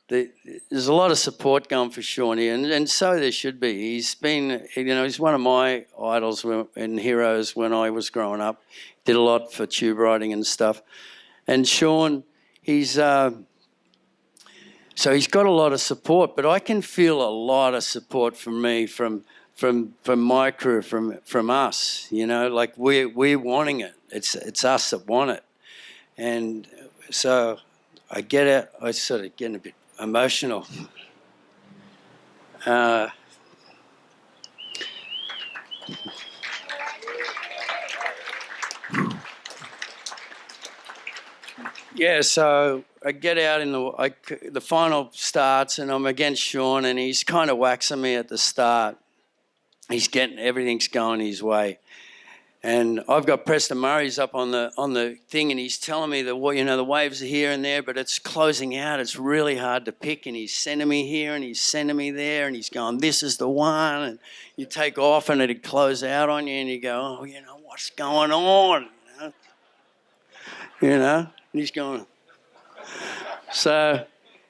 there's a lot of support going for Sean here, and so there should be. He's been, he's one of my idols and heroes when I was growing up. Did a lot for tube riding and stuff. And Sean, so he's got a lot of support, but I can feel a lot of support from me, from my crew, from us. Like we're wanting it. It's us that want it, and so I get it. I sort of getting a bit emotional. Yeah, so I get out in the final starts, and I'm against Sean, and he's kind of waxing me at the start. Everything's going his way, and I've got Preston Murray's up on the thing, and he's telling me that the waves are here and there, but it's closing out. It's really hard to pick, and he's sending me here and he's sending me there, and he's going, this is the one, and you take off and it'd close out on you, and you go, oh, what's going on? And he's going. So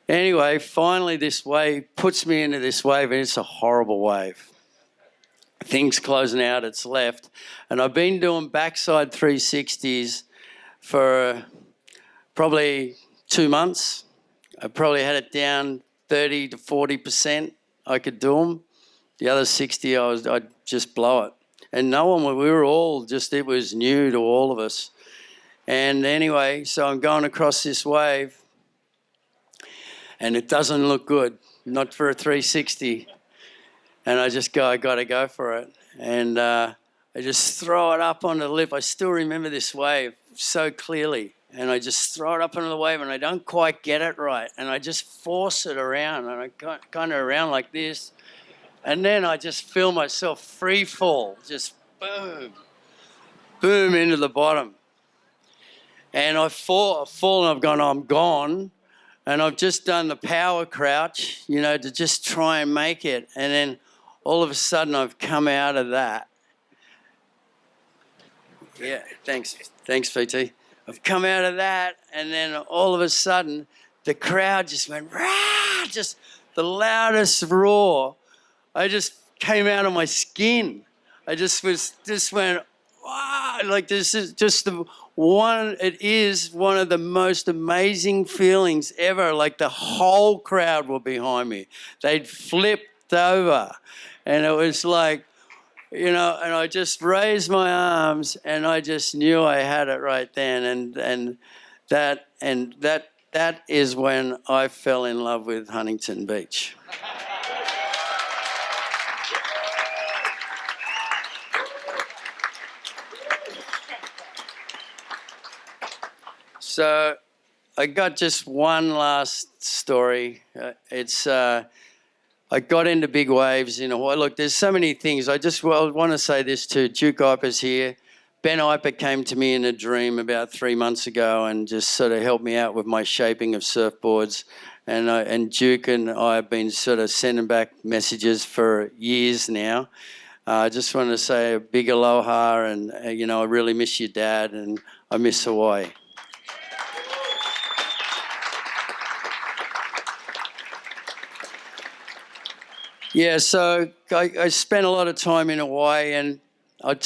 anyway, finally this wave puts me into this wave, and it's a horrible wave. Things closing out, it's left. And I've been doing backside 360s for probably 2 months. I probably had it down 30 to 40%. I could do them. The other 60, I'd just blow it. And we were all it was new to all of us. And anyway, so I'm going across this wave, and it doesn't look good, not for a 360. And I just go, I got to go for it. And I just throw it up on the lip. I still remember this wave so clearly. And I just throw it up onto the wave, and I don't quite get it right. And I just force it around, and I kind of around like this. And then I just feel myself free fall, just boom, boom into the bottom. And I fall and I've gone, I'm gone. And I've just done the power crouch, to just try and make it. And then all of a sudden I've come out of that. Yeah, thanks, PT. I've come out of that, and then all of a sudden, the crowd just went rah, just the loudest roar. I just came out of my skin. I just went wow, like this is just the one. It is one of the most amazing feelings ever. Like the whole crowd were behind me. They'd flipped over, and it was like, you know, and I just raised my arms, and I just knew I had it right then, and that is when I fell in love with Huntington Beach. So I got just one last story. I got into big waves in Hawaii. Look, there's so many things. I want to say this too. Duke Iper's here. Ben Iper came to me in a dream about 3 months ago and just sort of helped me out with my shaping of surfboards. And Duke and I have been sort of sending back messages for years now. I just want to say a big aloha, and you know, I really miss your dad, and I miss Hawaii. Yeah, so I spent a lot of time in Hawaii, and I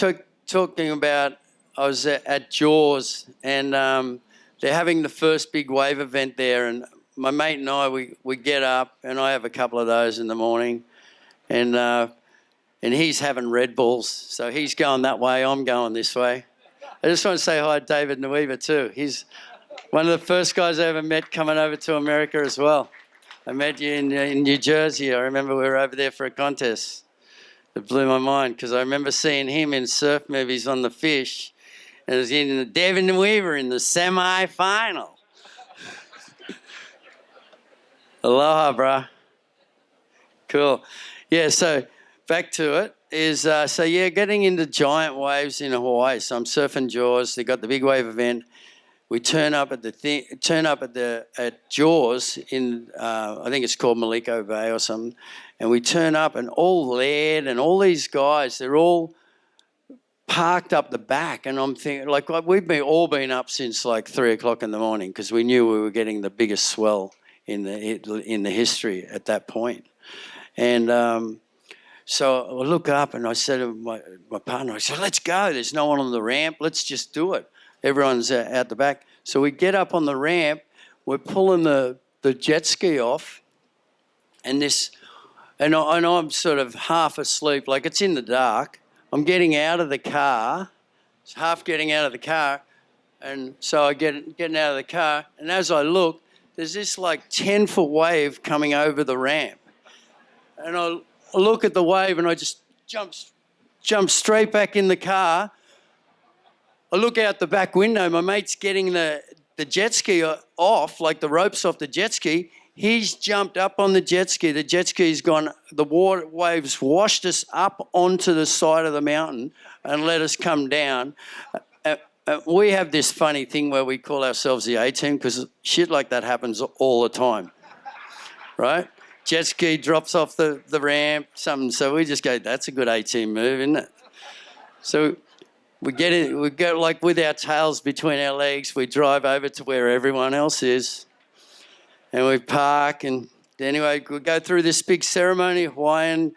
was at Jaws, and they're having the first big wave event there, and my mate and I, we get up, and I have a couple of those in the morning, and he's having Red Bulls, so he's going that way, I'm going this way. I just want to say hi to David Nuiva too. He's one of the first guys I ever met coming over to America as well. I met you in New Jersey. I remember we were over there for a contest. It blew my mind because I remember seeing him in surf movies on the fish. And it was in David Weaver in the semi-final. Aloha, brah. Cool. Yeah, so back to it is, getting into giant waves in Hawaii. So I'm surfing Jaws. They got the big wave event. We turn up at Jaws in I think it's called Maliko Bay or something, and we turn up, and all Laird and all these guys, they're all parked up the back, and I'm thinking, like, we've all been up since like 3 o'clock in the morning because we knew we were getting the biggest swell in the history at that point, and so I look up and I said to my partner, I said, let's go. There's no one on the ramp. Let's just do it. Everyone's out the back. So we get up on the ramp, we're pulling the jet ski off, and I'm sort of half asleep, like it's in the dark. I'm getting out of the car, half getting out of the car, and so I getting out of the car, and as I look, there's this like 10-foot wave coming over the ramp. And I look at the wave and I just jump straight back in the car. I look out the back window, my mate's getting the jet ski off, like the ropes off the jet ski. He's jumped up on the jet ski. The jet ski's gone, the water waves washed us up onto the side of the mountain and let us come down. We have this funny thing where we call ourselves the A-team because shit like that happens all the time, right? Jet ski drops off the ramp, something, so we just go, that's a good A-team move, isn't it? So we get in, we go like with our tails between our legs, we drive over to where everyone else is, and we park, and anyway, we go through this big ceremony, Hawaiian.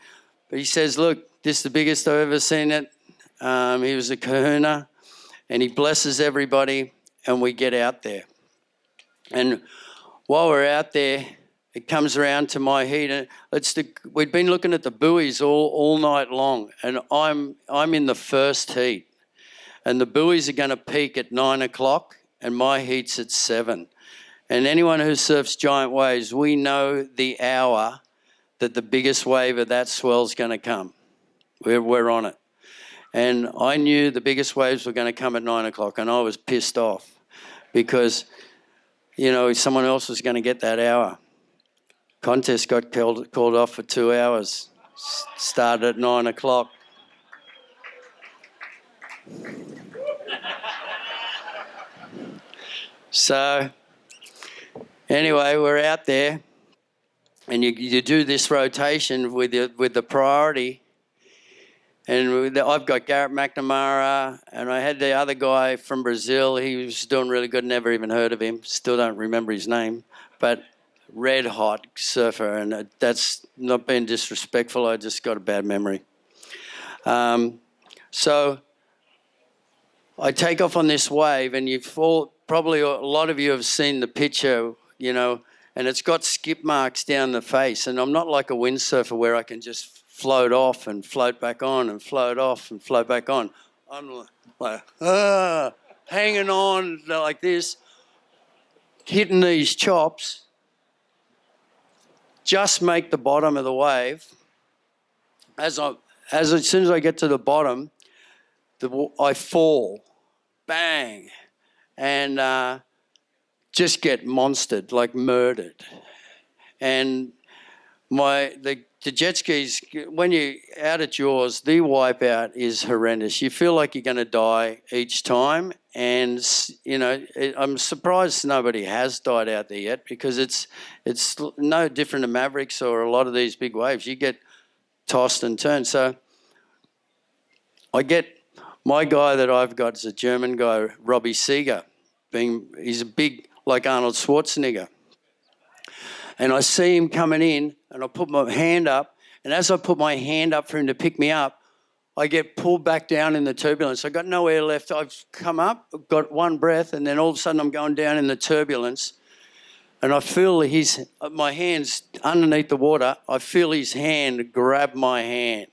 He says, look, this is the biggest I've ever seen it. He was a kahuna, and he blesses everybody, and we get out there. And while we're out there, it comes around to my heat, and we'd been looking at the buoys all night long, and I'm in the first heat, and the buoys are going to peak at 9 o'clock, and my heat's at 7. And anyone who surfs giant waves, we know the hour that the biggest wave of that swell's going to come. We're on it. And I knew the biggest waves were going to come at 9 o'clock, and I was pissed off because, you know, someone else was going to get that hour. Contest got called off for 2 hours. Started at 9 o'clock. So anyway, we're out there, and you do this rotation with the priority, And I've got Garrett McNamara, and I had the other guy from Brazil. He was doing really good, never even heard of him. Still don't remember his name, but red hot surfer, and that's not being disrespectful. I just got a bad memory. So I take off on this wave, and probably a lot of you have seen the picture, you know, and it's got skip marks down the face. And I'm not like a windsurfer where I can just float off and float back on and float off and float back on. I'm like, hanging on like this, hitting these chops, just make the bottom of the wave. As soon as I get to the bottom, I fall, bang, and just get monstered, like murdered. And the jet skis, when you're out at Jaws, the wipeout is horrendous. You feel like you're going to die each time. And, you know, I'm surprised nobody has died out there yet, because it's no different to Mavericks or a lot of these big waves. You get tossed and turned. So my guy that I've got is a German guy, Robbie Seeger. He's a big, like Arnold Schwarzenegger. And I see him coming in, and I put my hand up, and as I put my hand up for him to pick me up, I get pulled back down in the turbulence. I got no air left. I've come up, got one breath, and then all of a sudden I'm going down in the turbulence, and I feel my hand's underneath the water. I feel his hand grab my hand,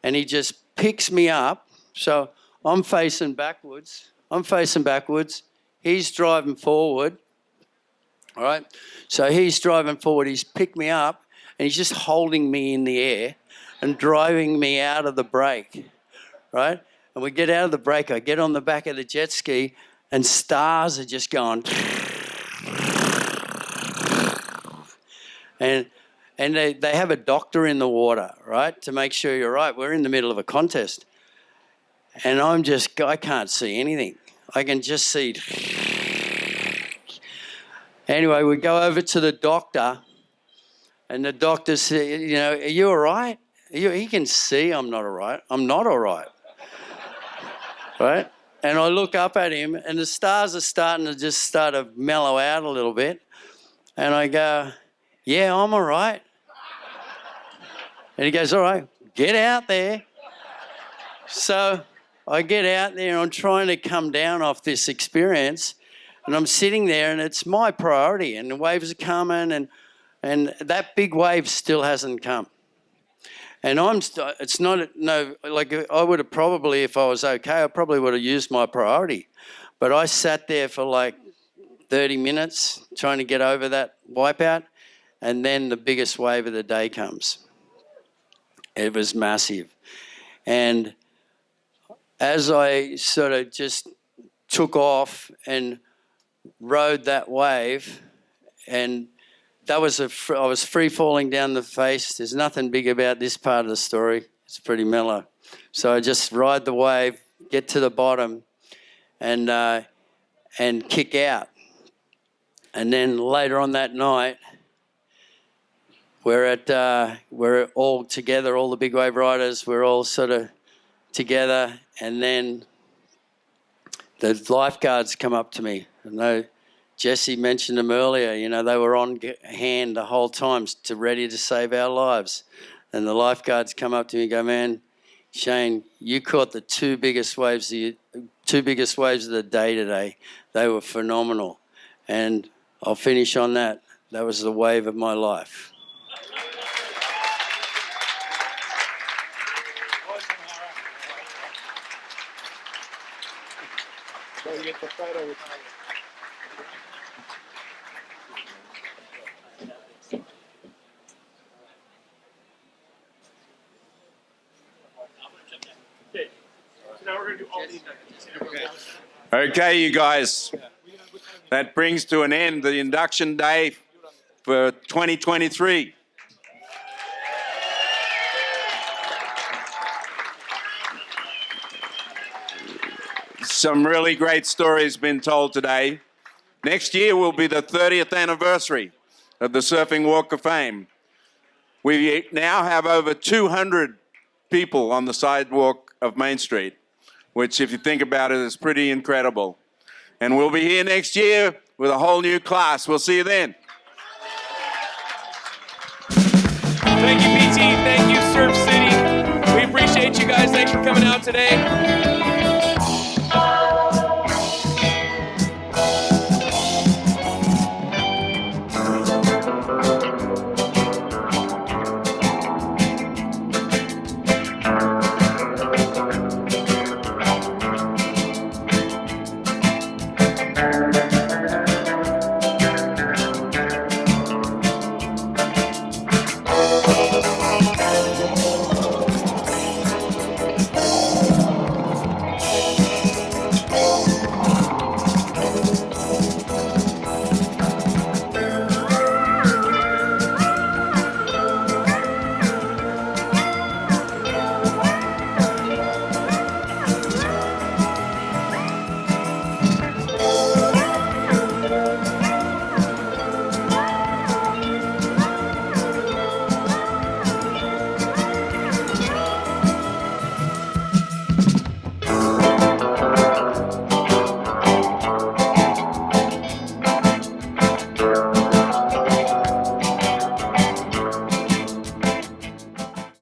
and he just picks me up. So I'm facing backwards. He's driving forward. All right. So he's driving forward. He's picked me up, and he's just holding me in the air and driving me out of the break. Right. And we get out of the break. I get on the back of the jet ski, and stars are just going. And they have a doctor in the water, right, to make sure you're right. We're in the middle of a contest. And I can't see anything. I can just see. Anyway, we go over to the doctor, and the doctor said, you know, are you all right? He can see I'm not all right. I'm not all right. Right? And I look up at him, and the stars are starting to mellow out a little bit. And I go, yeah, I'm all right. And he goes, all right, get out there. So I get out there, and I'm trying to come down off this experience, and I'm sitting there, and it's my priority, and the waves are coming, and that big wave still hasn't come. And I would have probably, if I was okay, I probably would have used my priority. But I sat there for like 30 minutes trying to get over that wipeout, and then the biggest wave of the day comes. It was massive. And as I sort of just took off and rode that wave, and I was free falling down the face. There's nothing big about this part of the story. It's pretty mellow. So I just ride the wave, get to the bottom, and kick out. And then later on that night, we're all together, all the big wave riders. We're all sort of together, and then the lifeguards come up to me. I know Jesse mentioned them earlier. You know, they were on hand the whole time, ready to save our lives. And the lifeguards come up to me and go, man, Shane, you caught the two biggest waves of the day today. They were phenomenal. And I'll finish on that. That was the wave of my life. Okay, you guys. That brings to an end the induction day for 2023. Some really great stories been told today. Next year will be the 30th anniversary of the Surfing Walk of Fame. We now have over 200 people on the sidewalk of Main Street, which, if you think about it, is pretty incredible. And we'll be here next year with a whole new class. We'll see you then. Thank you, PT. Thank you, Surf City. We appreciate you guys. Thanks for coming out today.